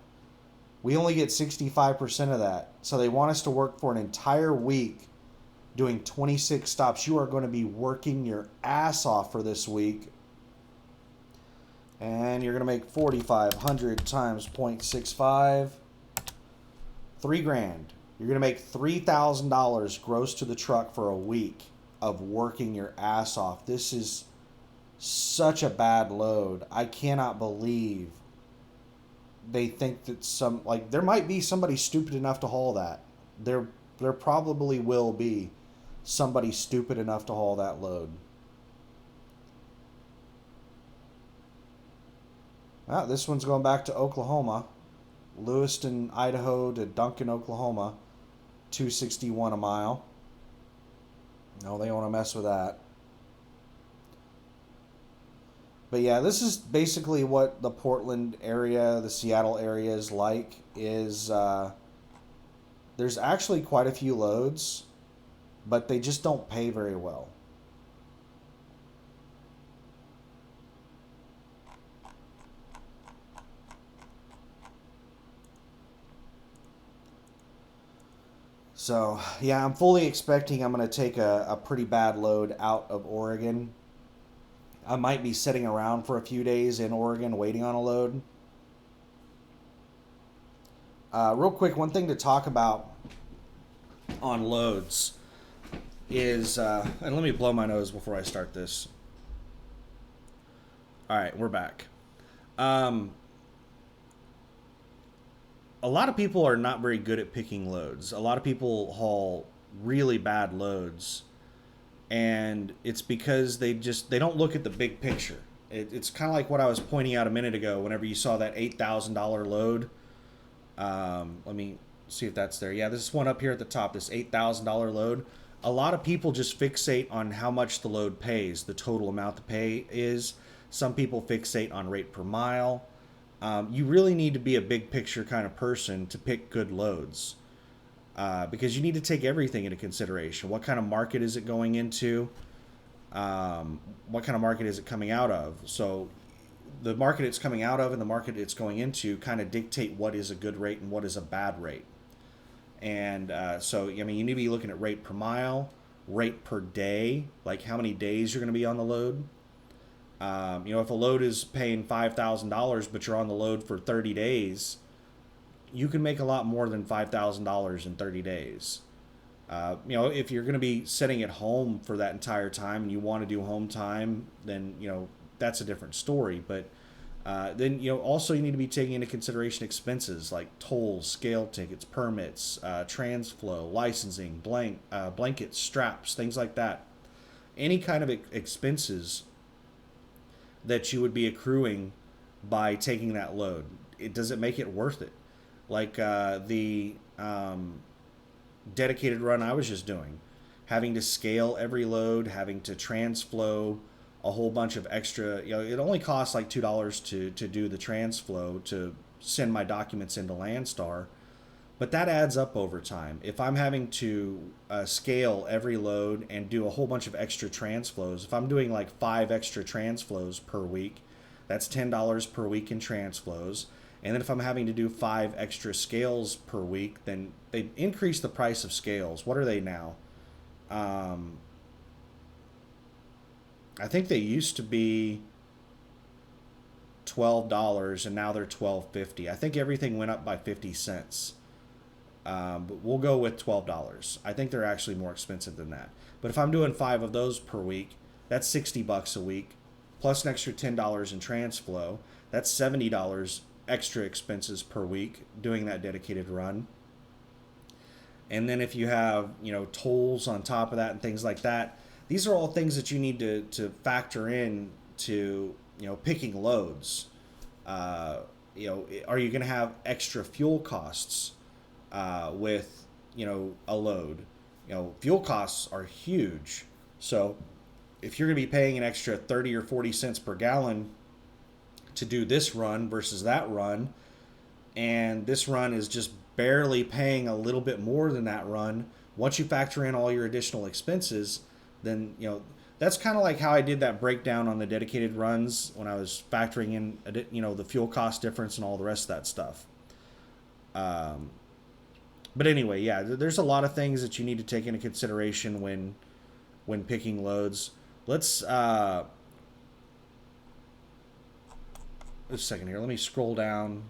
S1: We only get 65% of that. So they want us to work for an entire week doing 26 stops. You are going to be working your ass off for this week. And you're going to make 4,500 times 0.65. $3,000. You're going to make $3,000 gross to the truck for a week of working your ass off. This is such a bad load. I cannot believe they think that there might be somebody stupid enough to haul that. There probably will be somebody stupid enough to haul that load. This one's going back to Oklahoma. Lewiston, Idaho to Duncan, Oklahoma. $2.61 a mile. No, they don't want to mess with that. But yeah, this is basically what the Portland area, the Seattle area is like. There's actually quite a few loads, but they just don't pay very well. So, yeah, I'm fully expecting I'm going to take a pretty bad load out of Oregon. I might be sitting around for a few days in Oregon waiting on a load. Real quick, one thing to talk about on loads is, and let me blow my nose before I start this. All right, we're back. Um, a lot of people are not very good at picking loads. A lot of people haul really bad loads, and it's because they don't look at the big picture. It's kind of like what I was pointing out a minute ago. Whenever you saw that $8,000 load, let me see if that's there. Yeah, this one up here at the top, this $8,000 load. A lot of people just fixate on how much the load pays, the total amount to pay is. Some people fixate on rate per mile. You really need to be a big picture kind of person to pick good loads, because you need to take everything into consideration. What kind of market is it going into? What kind of market is it coming out of? So the market it's coming out of and the market it's going into kind of dictate what is a good rate and what is a bad rate. And so, I mean, you need to be looking at rate per mile, rate per day, like how many days you're going to be on the load. If a load is paying $5,000, but you're on the load for 30 days, you can make a lot more than $5,000 in 30 days. If you're going to be sitting at home for that entire time and you want to do home time, then, that's a different story. But then, also you need to be taking into consideration expenses like tolls, scale tickets, permits, transflow, licensing, blankets, straps, things like that. Any kind of expenses that you would be accruing by taking that load. Does it make it worth it? Like the dedicated run I was just doing, having to scale every load, having to transflow a whole bunch of extra. It only costs like $2 to do the transflow to send my documents into Landstar, but that adds up over time. If I'm having to scale every load and do a whole bunch of extra transflows, if I'm doing like 5 extra transflows per week, that's $10 per week in transflows. And then if I'm having to do 5 extra scales per week, then they increase the price of scales. What are they now? I think they used to be $12 and now they're $12.50. I think everything went up by 50 cents. But we'll go with $12. I think they're actually more expensive than that. But if I'm doing 5 of those per week, that's $60 a week, plus an extra $10 in transflow. That's $70 extra expenses per week doing that dedicated run. And then if you have, tolls on top of that and things like that, these are all things that you need to factor in to, picking loads. Are you going to have extra fuel costs with, a load? Fuel costs are huge. So if you're going to be paying an extra 30 or 40 cents per gallon to do this run versus that run, and this run is just barely paying a little bit more than that run, once you factor in all your additional expenses, then, that's kind of like how I did that breakdown on the dedicated runs when I was factoring in, the fuel cost difference and all the rest of that stuff. But anyway, yeah, there's a lot of things that you need to take into consideration when picking loads. Let's just a second here. Let me scroll down.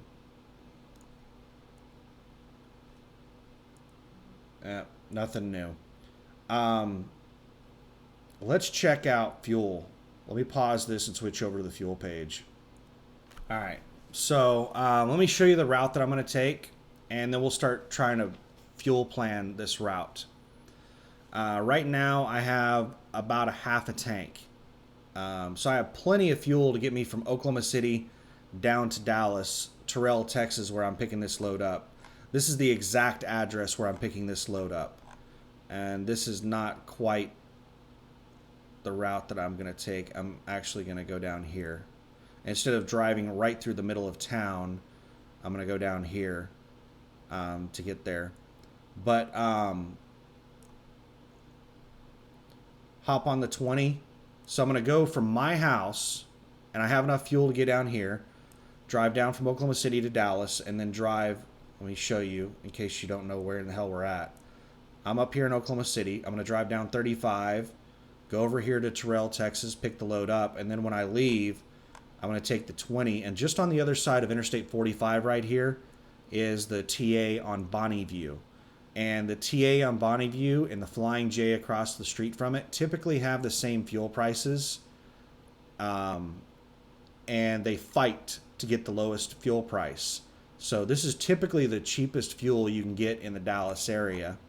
S1: Nothing new. Let's check out fuel. Let me pause this and switch over to the fuel page. All right. So let me show you the route that I'm going to take, and then we'll start trying to fuel plan this route. Right now, I have about a half a tank. So I have plenty of fuel to get me from Oklahoma City down to Dallas, Terrell, Texas, where I'm picking this load up. This is the exact address where I'm picking this load up. And this is not quite the route that I'm going to take. I'm actually going to go down here. Instead of driving right through the middle of town, I'm going to go down here to get there. But hop on the 20. So I'm going to go from my house, and I have enough fuel to get down here, drive down from Oklahoma City to Dallas, and then drive. Let me show you in case you don't know where in the hell we're at. I'm up here in Oklahoma City. I'm going to drive down 35, go over here to Terrell, Texas, pick the load up, and then when I leave, I'm going to take the 20, and just on the other side of Interstate 45 right here is the TA on Bonneview. And the TA on Bonneview and the Flying J across the street from it typically have the same fuel prices, and they fight to get the lowest fuel price. So this is typically the cheapest fuel you can get in the Dallas area.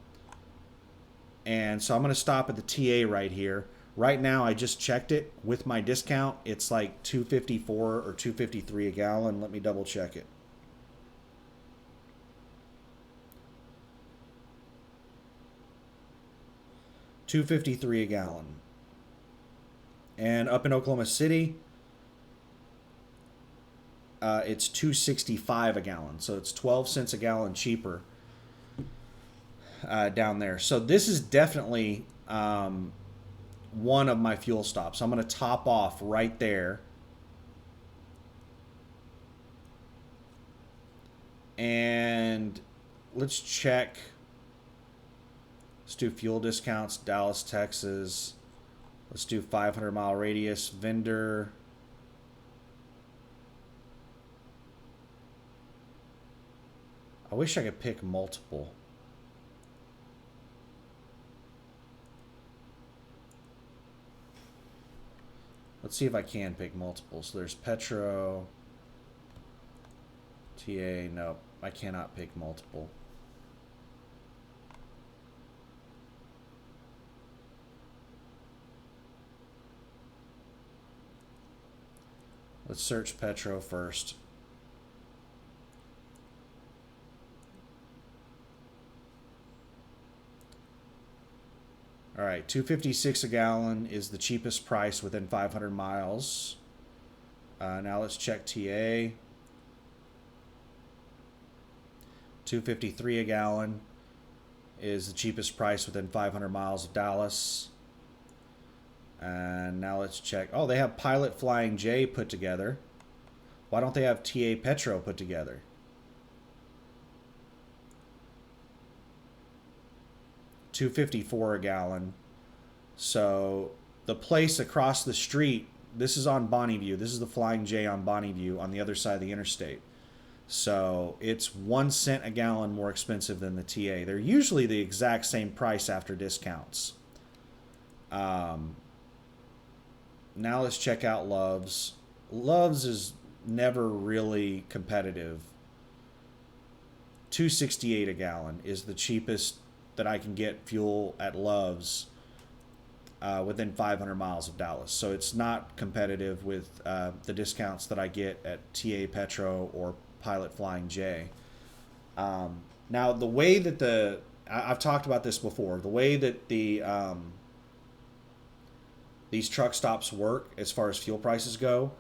S1: And so I'm going to stop at the TA right here. Right now, I just checked it with my discount. It's like $2.54 or $2.53 a gallon. Let me double check it. $2.53 a gallon. And up in Oklahoma City, it's $2.65 a gallon. So it's 12 cents a gallon cheaper down there. So this is definitely one of my fuel stops. I'm going to top off right there. And let's check. Let's do fuel discounts, Dallas, Texas. Let's do 500-mile radius, vendor. I wish I could pick multiple. Let's see if I can pick multiple. So there's Petro, TA. Nope, I cannot pick multiple. Let's search Petro first. All right, $2.56 a gallon is the cheapest price within 500 miles. Now let's check TA. $2.53 a gallon is the cheapest price within 500 miles of Dallas. And now let's check. Oh, they have Pilot Flying J put together. Why don't they have TA Petro put together? $2.54 a gallon. So the place across the street, this is on Bonneview. This is the Flying J on Bonneview on the other side of the interstate. So it's 1 cent a gallon more expensive than the TA. They're usually the exact same price after discounts. Now let's check out Love's. Love's is never really competitive. $2.68 a gallon is the cheapest that I can get fuel at Love's within 500 miles of Dallas. So it's not competitive with the discounts that I get at TA Petro or Pilot Flying J. Now, the way that I've talked about this before, the way that these truck stops work as far as fuel prices go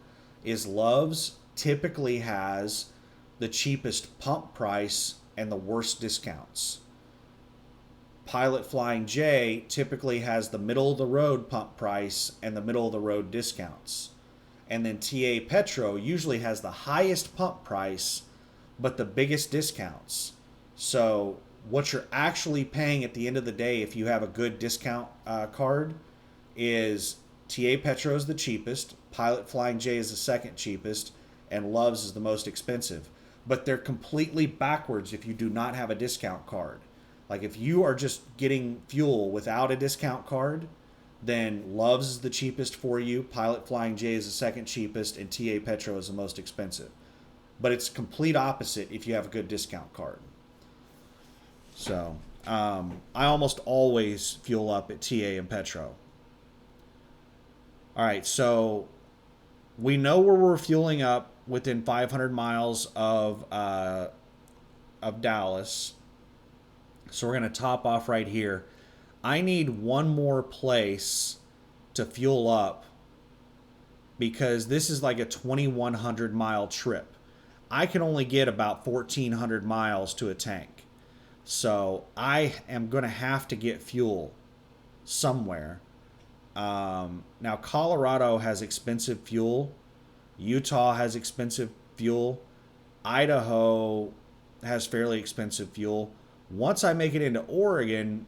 S1: is Love's typically has the cheapest pump price and the worst discounts. Pilot Flying J typically has the middle of the road pump price and the middle of the road discounts. And then TA Petro usually has the highest pump price but the biggest discounts. So what you're actually paying at the end of the day if you have a good discount card is TA Petro is the cheapest, Pilot Flying J is the second cheapest, and Love's is the most expensive. But they're completely backwards if you do not have a discount card. Like if you are just getting fuel without a discount card, then Love's is the cheapest for you, Pilot Flying J is the second cheapest, and TA Petro is the most expensive. But it's complete opposite if you have a good discount card. So I almost always fuel up at TA and Petro. All right, so we know where we're fueling up within 500 miles of Dallas. So we're going to top off right here. I need one more place to fuel up because this is like a 2,100 mile trip. I can only get about 1,400 miles to a tank. So I am going to have to get fuel somewhere. Now, Colorado has expensive fuel. Utah has expensive fuel. Idaho has fairly expensive fuel. Once I make it into Oregon,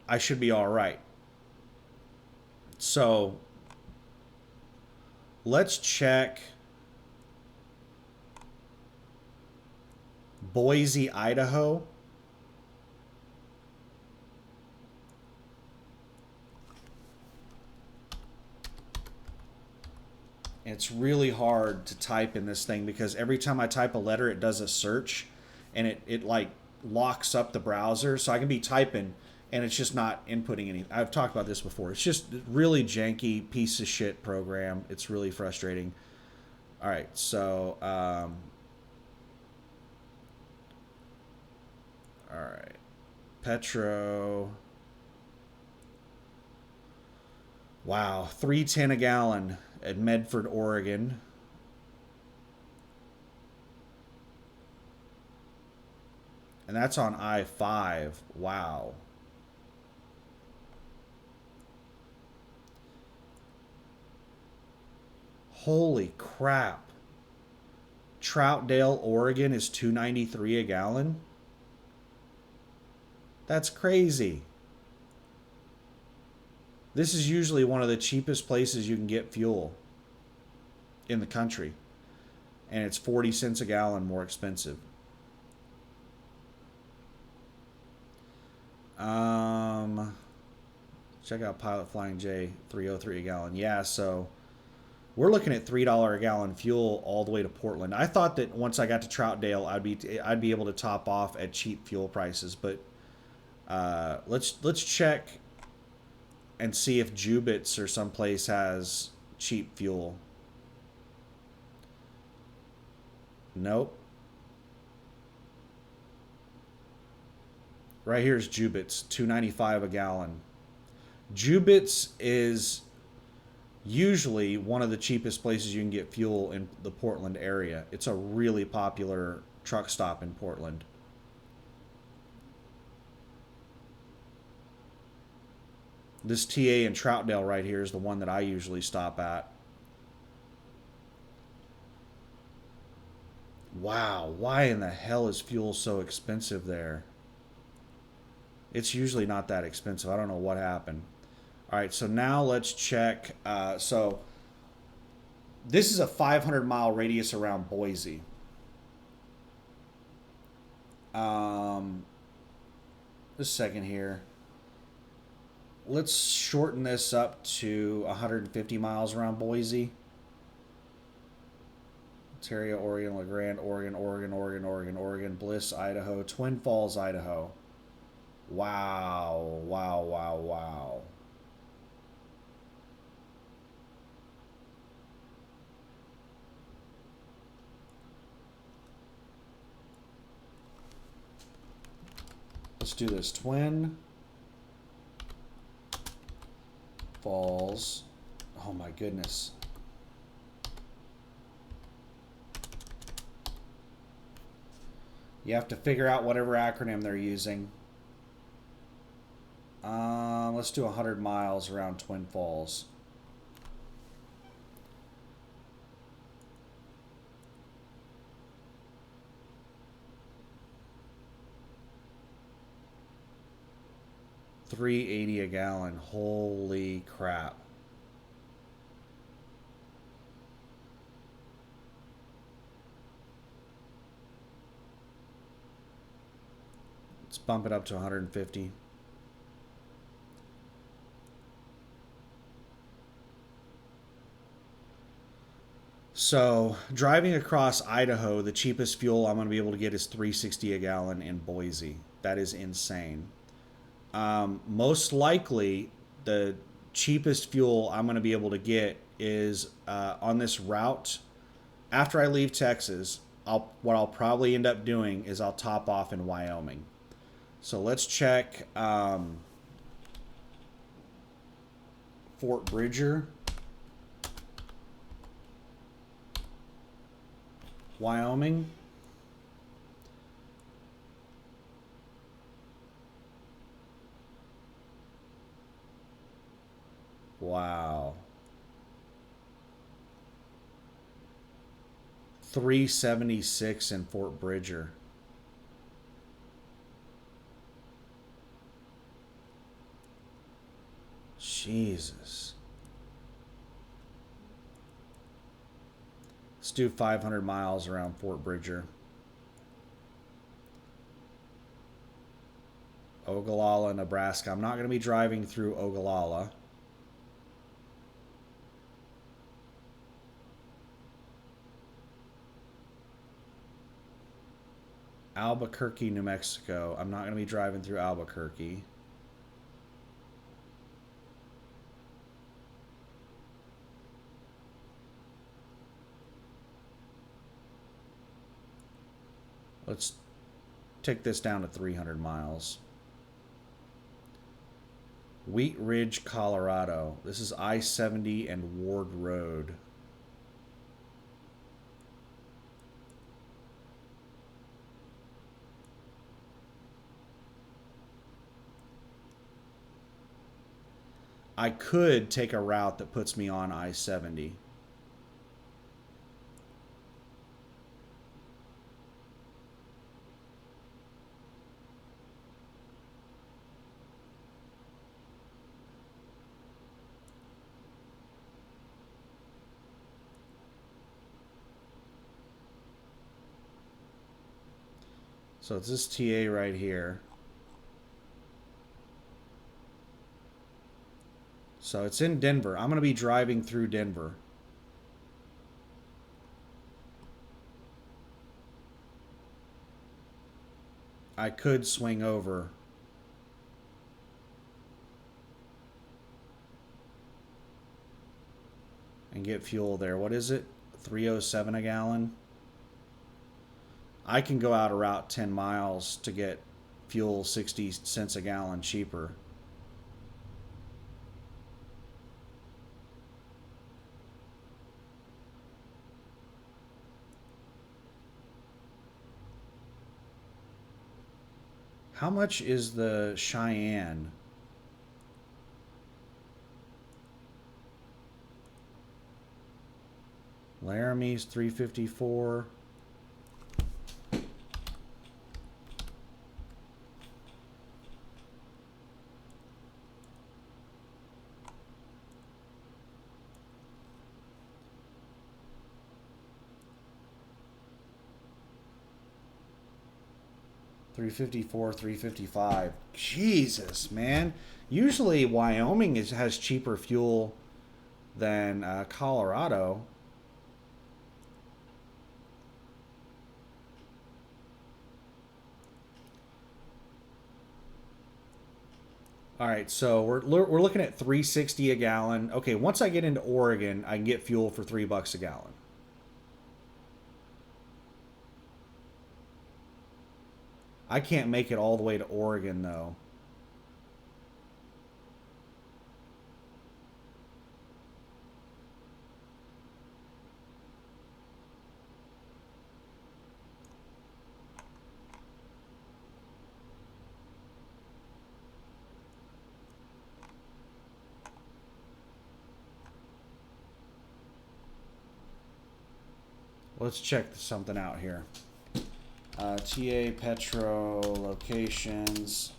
S1: I should be all right. So let's check Boise, Idaho. It's really hard to type in this thing because every time I type a letter, it does a search and it like locks up the browser. So I can be typing and it's just not inputting anything. I've talked about this before. It's just really janky piece of shit program. It's really frustrating. All right. So, all right. Petro. Wow. 310 a gallon at Medford, Oregon. And that's on I-5. Wow. Holy crap. Troutdale, Oregon is $2.93 a gallon. That's crazy. This is usually one of the cheapest places you can get fuel in the country. And it's 40 cents a gallon more expensive. Check out Pilot Flying J, 303 a gallon. Yeah, so we're looking at $3 a gallon fuel all the way to Portland. I thought that once I got to Troutdale, I'd be able to top off at cheap fuel prices, but let's check and see if Jubitz or someplace has cheap fuel. Nope. Right here's Jubitz, $2.95 a gallon. Jubitz is usually one of the cheapest places you can get fuel in the Portland area. It's a really popular truck stop in Portland. This TA in Troutdale right here is the one that I usually stop at. Wow, why in the hell is fuel so expensive there? It's usually not that expensive. I don't know what happened. All right, so now let's check. So this is a 500-mile radius around Boise. Just a second here. Let's shorten this up to 150 miles around Boise. Ontario, Oregon, LeGrand, Oregon, Oregon, Bliss, Idaho, Twin Falls, Idaho. Wow, wow, wow, wow. Let's do this. Twin Falls. Oh my goodness. You have to figure out whatever acronym they're using. Let's do 100 miles around Twin Falls. $3.80 a gallon. Holy crap. Let's bump it up to 150. So, driving across Idaho, the cheapest fuel I'm going to be able to get is $3.60 a gallon in Boise. That is insane. Most likely, the cheapest fuel I'm going to be able to get is on this route. After I leave Texas, what I'll probably end up doing is I'll top off in Wyoming. So let's check Fort Bridger, Wyoming. Wow. 376 in Fort Bridger. Jesus. Let's do 500 miles around Fort Bridger. Ogallala, Nebraska. I'm not going to be driving through Ogallala. Albuquerque, New Mexico. I'm not going to be driving through Albuquerque. Let's take this down to 300 miles. Wheat Ridge, Colorado. This is I-70 and Ward Road. I could take a route that puts me on I-70. So it's this TA right here. So it's in Denver. I'm going to be driving through Denver. I could swing over. And get fuel there. What is it? 307 a gallon? I can go out a route 10 miles to get fuel 60 cents a gallon cheaper. How much is the Cheyenne? Laramie's 354. $354, $355. Jesus, man. Usually Wyoming has cheaper fuel than Colorado. All right, so we're looking at 360 a gallon. Okay, once I get into Oregon, I can get fuel for $3 a gallon. I can't make it all the way to Oregon though. Let's check something out here. TA Petro locations.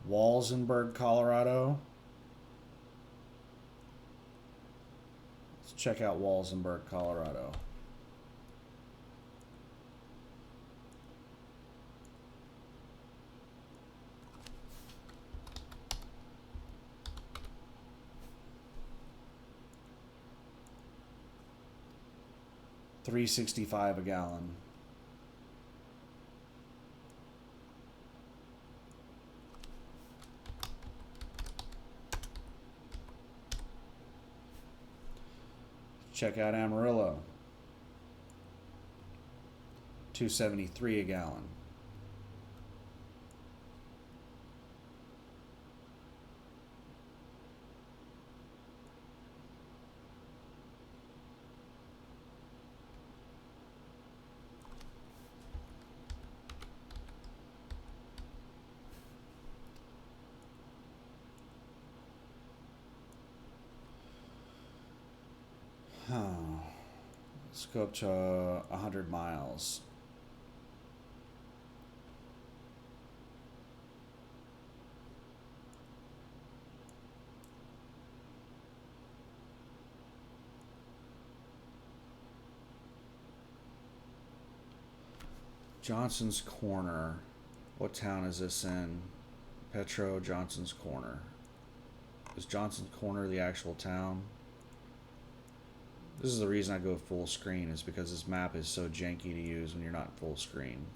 S1: Walsenburg, Colorado. Let's check out Walsenburg, Colorado. $3.65 a gallon. Check out Amarillo. $2.73 a gallon. Oh, let's go up to 100 miles. Johnson's Corner. What town is this in? Petro Johnson's Corner. Is Johnson's Corner the actual town? This is the reason I go full screen, is because this map is so janky to use when you're not full screen.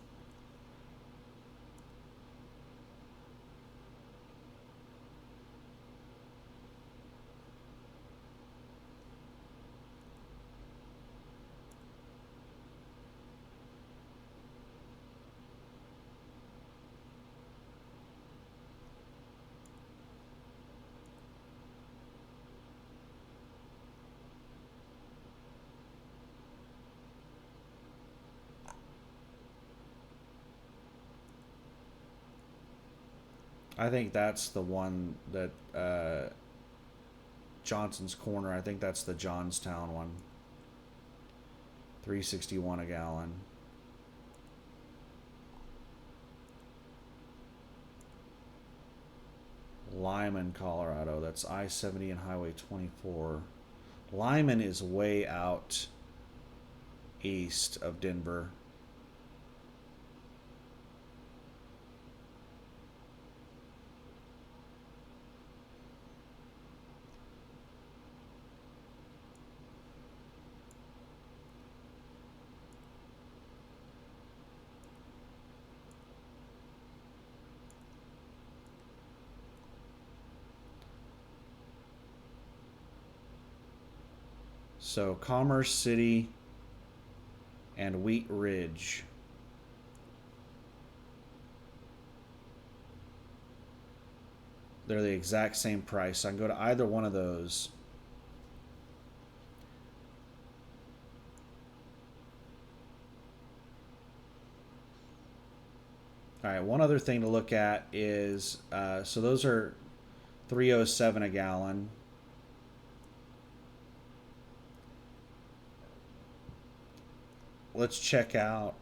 S1: I think that's the one that Johnson's Corner. I think that's the Johnstown one. 361 a gallon. Lyman, Colorado. That's I-70 and Highway 24. Lyman is way out east of Denver. So Commerce City and Wheat Ridge. They're the exact same price. So I can go to either one of those. All right, one other thing to look at is, so those are 307 a gallon. Let's check out,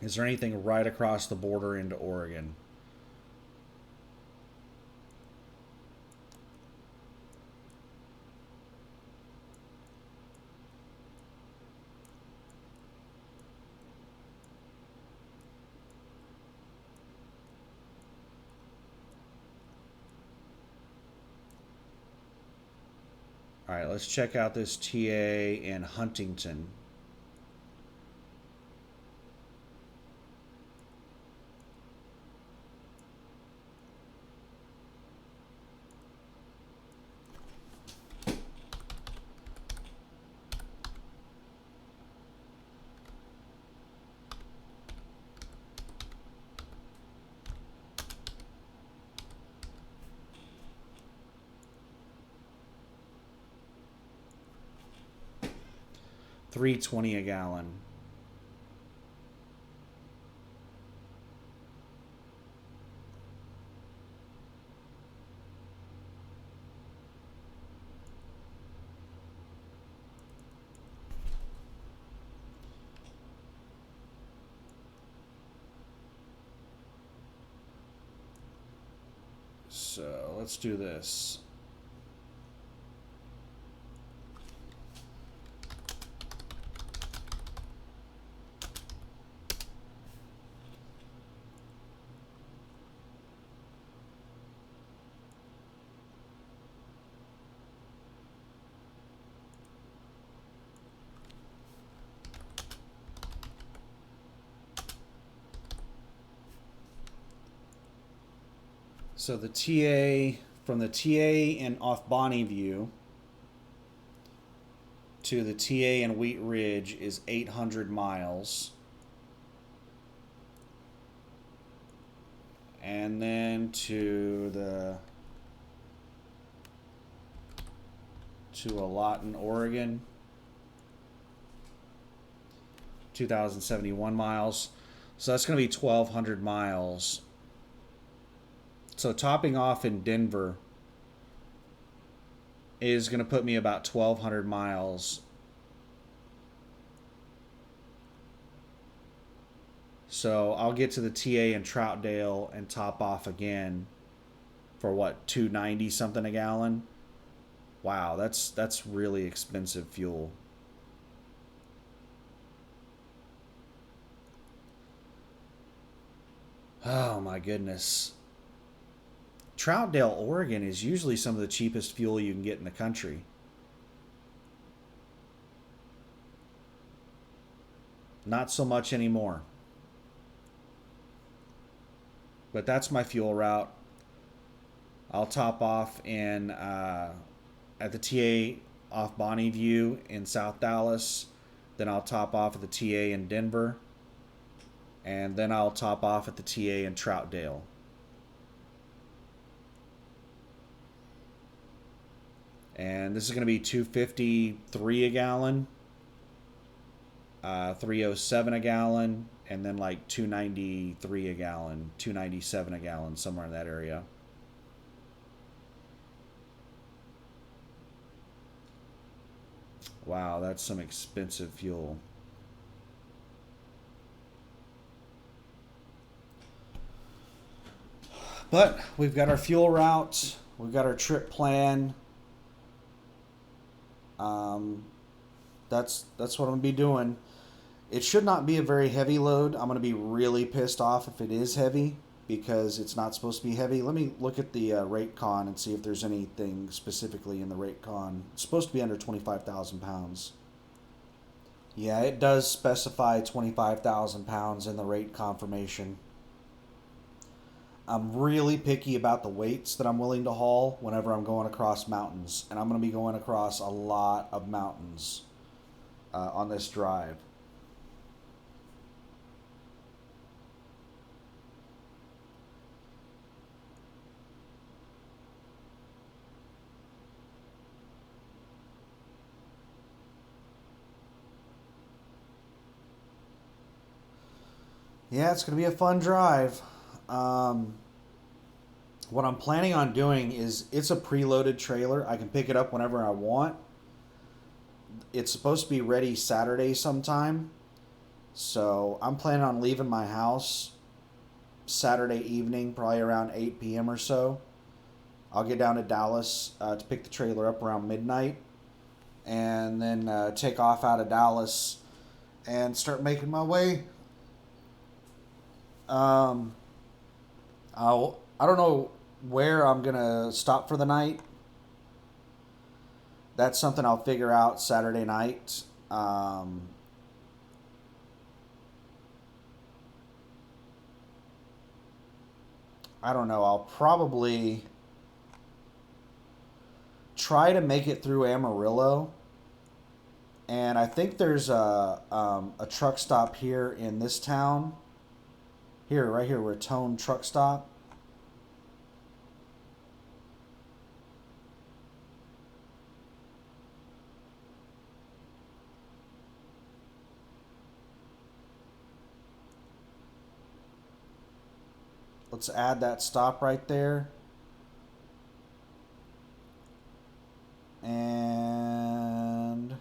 S1: is there anything right across the border into Oregon? All right, let's check out this TA in Huntington. $3.20 a gallon. So let's do this. So the TA, from the TA in off Bonneview to the TA in Wheat Ridge is 800 miles. And then to a lot in Oregon, 2,071 miles. So that's going to be 1,200 miles. So topping off in Denver, is going to put me about 1,200 miles. So I'll get to the TA in Troutdale and top off again for what, 290 something a gallon. Wow, that's really expensive fuel. Oh my goodness. Troutdale, Oregon is usually some of the cheapest fuel you can get in the country. Not so much anymore. But that's my fuel route. I'll top off in at the TA off Bonnie View in South Dallas. Then I'll top off at the TA in Denver. And then I'll top off at the TA in Troutdale. And this is going to be 253 a gallon, 307 a gallon, and then like 293 a gallon, 297 a gallon, somewhere in that area. Wow, that's some expensive fuel. But we've got our fuel route, we've got our trip plan. Um, that's what I'm gonna be doing. It should not be a very heavy load. I'm gonna be really pissed off if it is heavy because it's not supposed to be heavy. Let me look at the rate con and see if there's anything specifically in the rate con. It's supposed to be under 25,000 pounds. Yeah, it does specify 25,000 pounds in the rate confirmation. I'm really picky about the weights that I'm willing to haul whenever I'm going across mountains. And I'm going to be going across a lot of mountains on this drive. Yeah, it's going to be a fun drive. Um, what I'm planning on doing is it's a preloaded trailer. I can pick it up whenever I want. It's supposed to be ready Saturday sometime. So I'm planning on leaving my house Saturday evening, probably around 8 p.m. or so. I'll get down to Dallas to pick the trailer up around midnight. And then take off out of Dallas and start making my way. Um, I don't know where I'm going to stop for the night. That's something I'll figure out Saturday night. I don't know. I'll probably try to make it through Amarillo. And I think there's a truck stop here in this town. Here, right here, Raton truck stop. Let's add that stop right there. And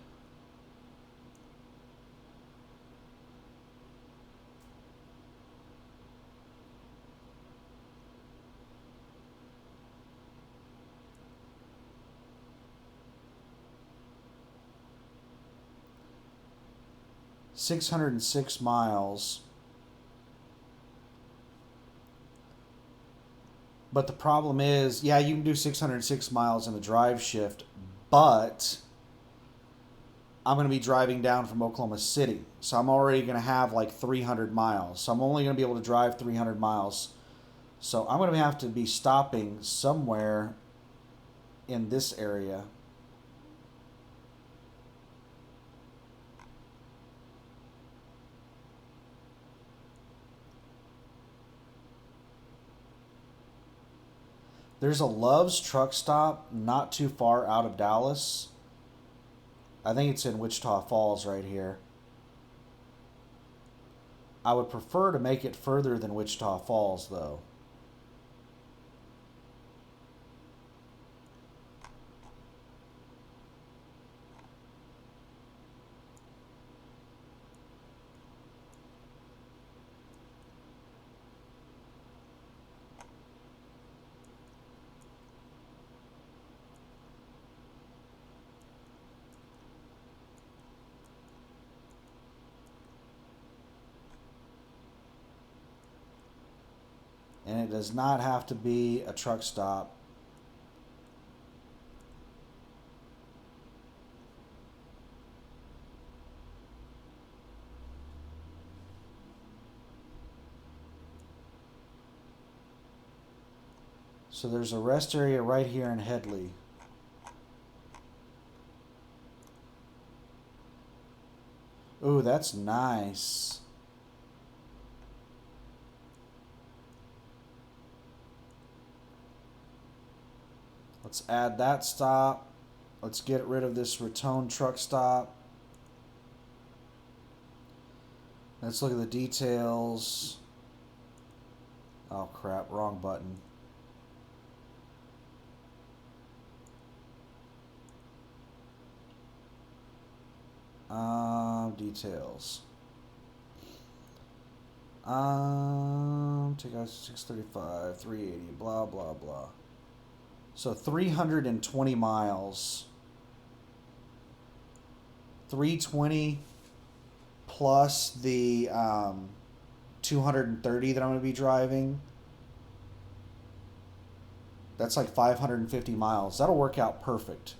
S1: $606 miles. But the problem is, yeah, you can do 606 miles in a drive shift, but I'm going to be driving down from Oklahoma City. So I'm already going to have like 300 miles. So I'm only going to be able to drive 300 miles. So I'm going to have to be stopping somewhere in this area. There's a Love's truck stop not too far out of Dallas. I think it's in Wichita Falls right here. I would prefer to make it further than Wichita Falls, though. And it does not have to be a truck stop. So there's a rest area right here in Headley. Ooh, that's nice. Let's add that stop. Let's get rid of this Raton truck stop. Let's look at the details. Oh crap, wrong button. Details. Take out 635, 380, blah, blah, blah. So 320 miles. 320 plus the 230 that I'm going to be driving. That's like 550 miles. That'll work out perfect.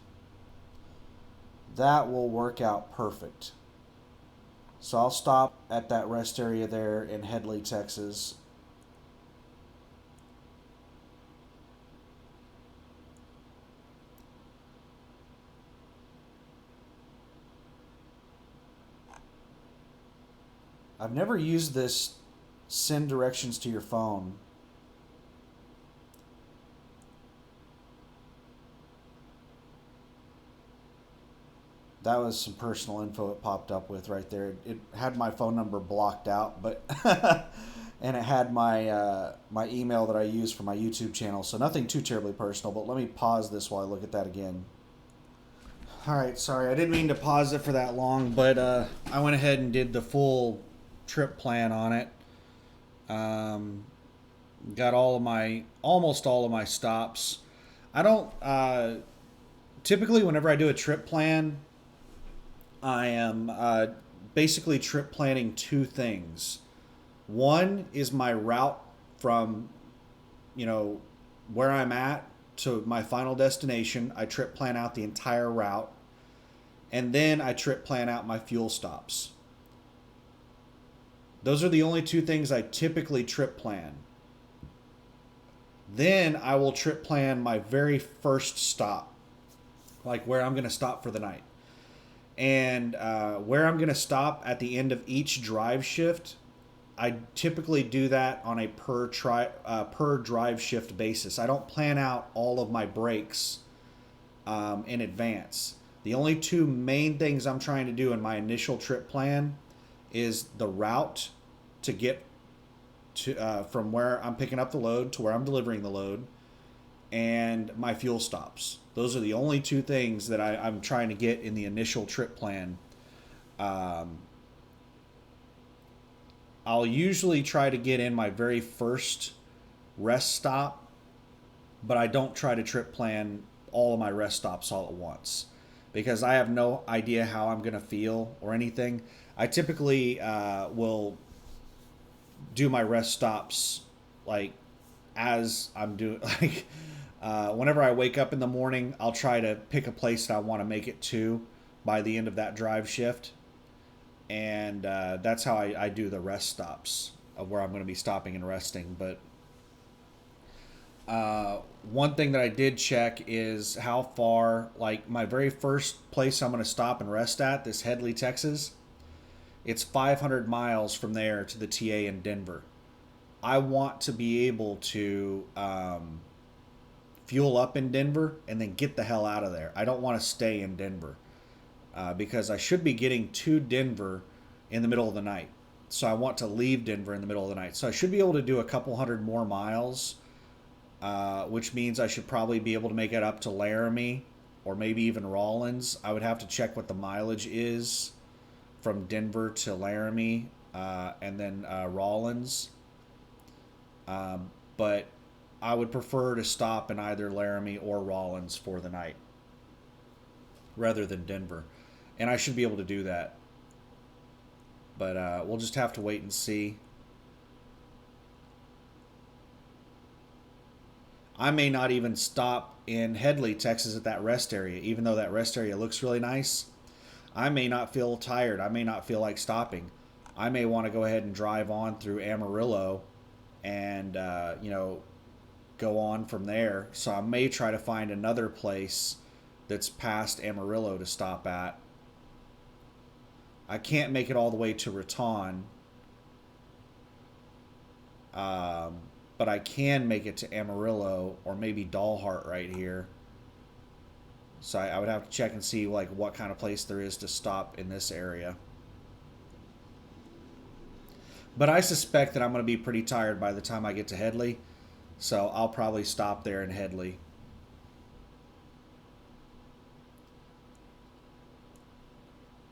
S1: That will work out perfect. So I'll stop at that rest area there in Headley, Texas. I've never used this send directions to your phone. That was some personal info it popped up with right there. It had my phone number blocked out, but and it had my my email that I use for my YouTube channel. So nothing too terribly personal. But let me pause this while I look at that again. All right, sorry, I didn't mean to pause it for that long, but I went ahead and did the full trip plan on it. Got almost all of my stops. I don't typically whenever I do a trip plan, I am basically trip planning two things. One is my route from, where I'm at to my final destination. I trip plan out the entire route. And then I trip plan out my fuel stops. Those are the only two things I typically trip plan. Then I will trip plan my very first stop, like where I'm going to stop for the night. And where I'm going to stop at the end of each drive shift, I typically do that on a per drive shift basis. I don't plan out all of my breaks in advance. The only two main things I'm trying to do in my initial trip plan is the route to get to from where I'm picking up the load to where I'm delivering the load, and my fuel stops. Those are the only two things that I'm trying to get in the initial trip plan. I'll usually try to get in my very first rest stop, but I don't try to trip plan all of my rest stops all at once because I have no idea how I'm going to feel or anything. I typically will do my rest stops like as I'm doing like whenever I wake up in the morning, I'll try to pick a place that I want to make it to by the end of that drive shift. And that's how I do the rest stops of where I'm going to be stopping and resting. But one thing that I did check is how far, like my very first place I'm going to stop and rest at, this Headley, Texas, it's 500 miles from there to the TA in Denver. I want to be able to fuel up in Denver and then get the hell out of there. I don't want to stay in Denver because I should be getting to Denver in the middle of the night. So I want to leave Denver in the middle of the night. So I should be able to do a couple hundred more miles, which means I should probably be able to make it up to Laramie or maybe even Rawlins. I would have to check what the mileage is from Denver to Laramie and then Rawlins. But I would prefer to stop in either Laramie or Rawlins for the night rather than Denver. And I should be able to do that. But we'll just have to wait and see. I may not even stop in Headley, Texas at that rest area, even though that rest area looks really nice. I may not feel tired. I may not feel like stopping. I may want to go ahead and drive on through Amarillo and, go on from there. So I may try to find another place that's past Amarillo to stop at. I can't make it all the way to Raton, but I can make it to Amarillo or maybe Dalhart right here. So I would have to check and see like what kind of place there is to stop in this area. But I suspect that I'm going to be pretty tired by the time I get to Headley, so I'll probably stop there in Headley.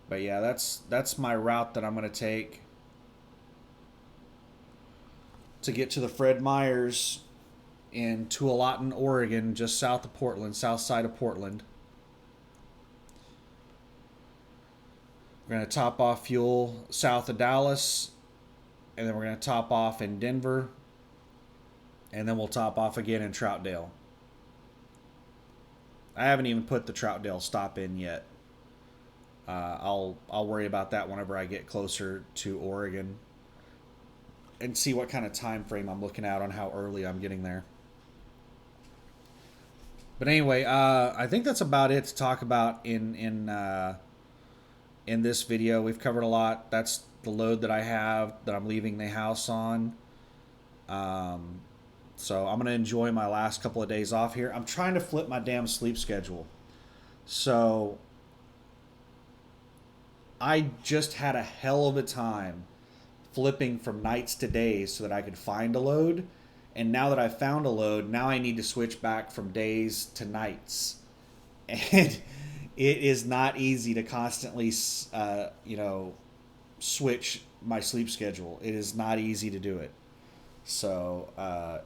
S1: But yeah, that's my route that I'm going to take to get to the Fred Meyers in Tualatin, Oregon, just south of Portland, south side of Portland. We're going to top off fuel south of Dallas, and then we're going to top off in Denver, and then we'll top off again in Troutdale. I haven't even put the Troutdale stop in yet. I'll worry about that whenever I get closer to Oregon and see what kind of time frame I'm looking at on how early I'm getting there. But anyway, I think that's about it to talk about in this video. We've covered a lot. That's the load that I have that I'm leaving the house on. So I'm going to enjoy my last couple of days off here. I'm trying to flip my damn sleep schedule. So I just had a hell of a time flipping from nights to days so that I could find a load. And now that I've found a load, now I need to switch back from days to nights. And it is not easy to constantly, switch my sleep schedule. It is not easy to do it. So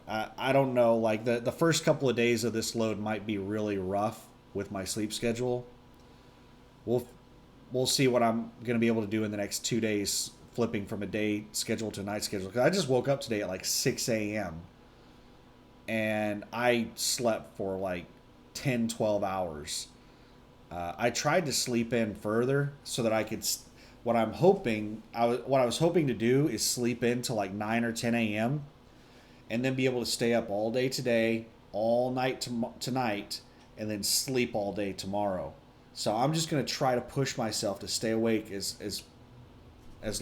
S1: I don't know. Like the first couple of days of this load might be really rough with my sleep schedule. We'll see what I'm going to be able to do in the next 2 days, flipping from a day schedule to a night schedule. Because I just woke up today at like 6 a.m. and I slept for like 10, 12 hours. I tried to sleep in further so that I could. What I was hoping to do is sleep in till like 9 or 10 a.m. and then be able to stay up all day today, all night tonight, and then sleep all day tomorrow. So I'm just going to try to push myself to stay awake as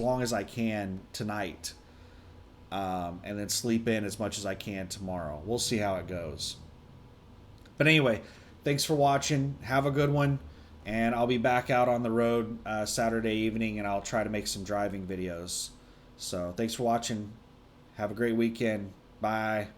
S1: long as I can tonight, and then sleep in as much as I can tomorrow. We'll see how it goes. But anyway, thanks for watching. Have a good one. And I'll be back out on the road Saturday evening, and I'll try to make some driving videos. So thanks for watching. Have a great weekend. Bye.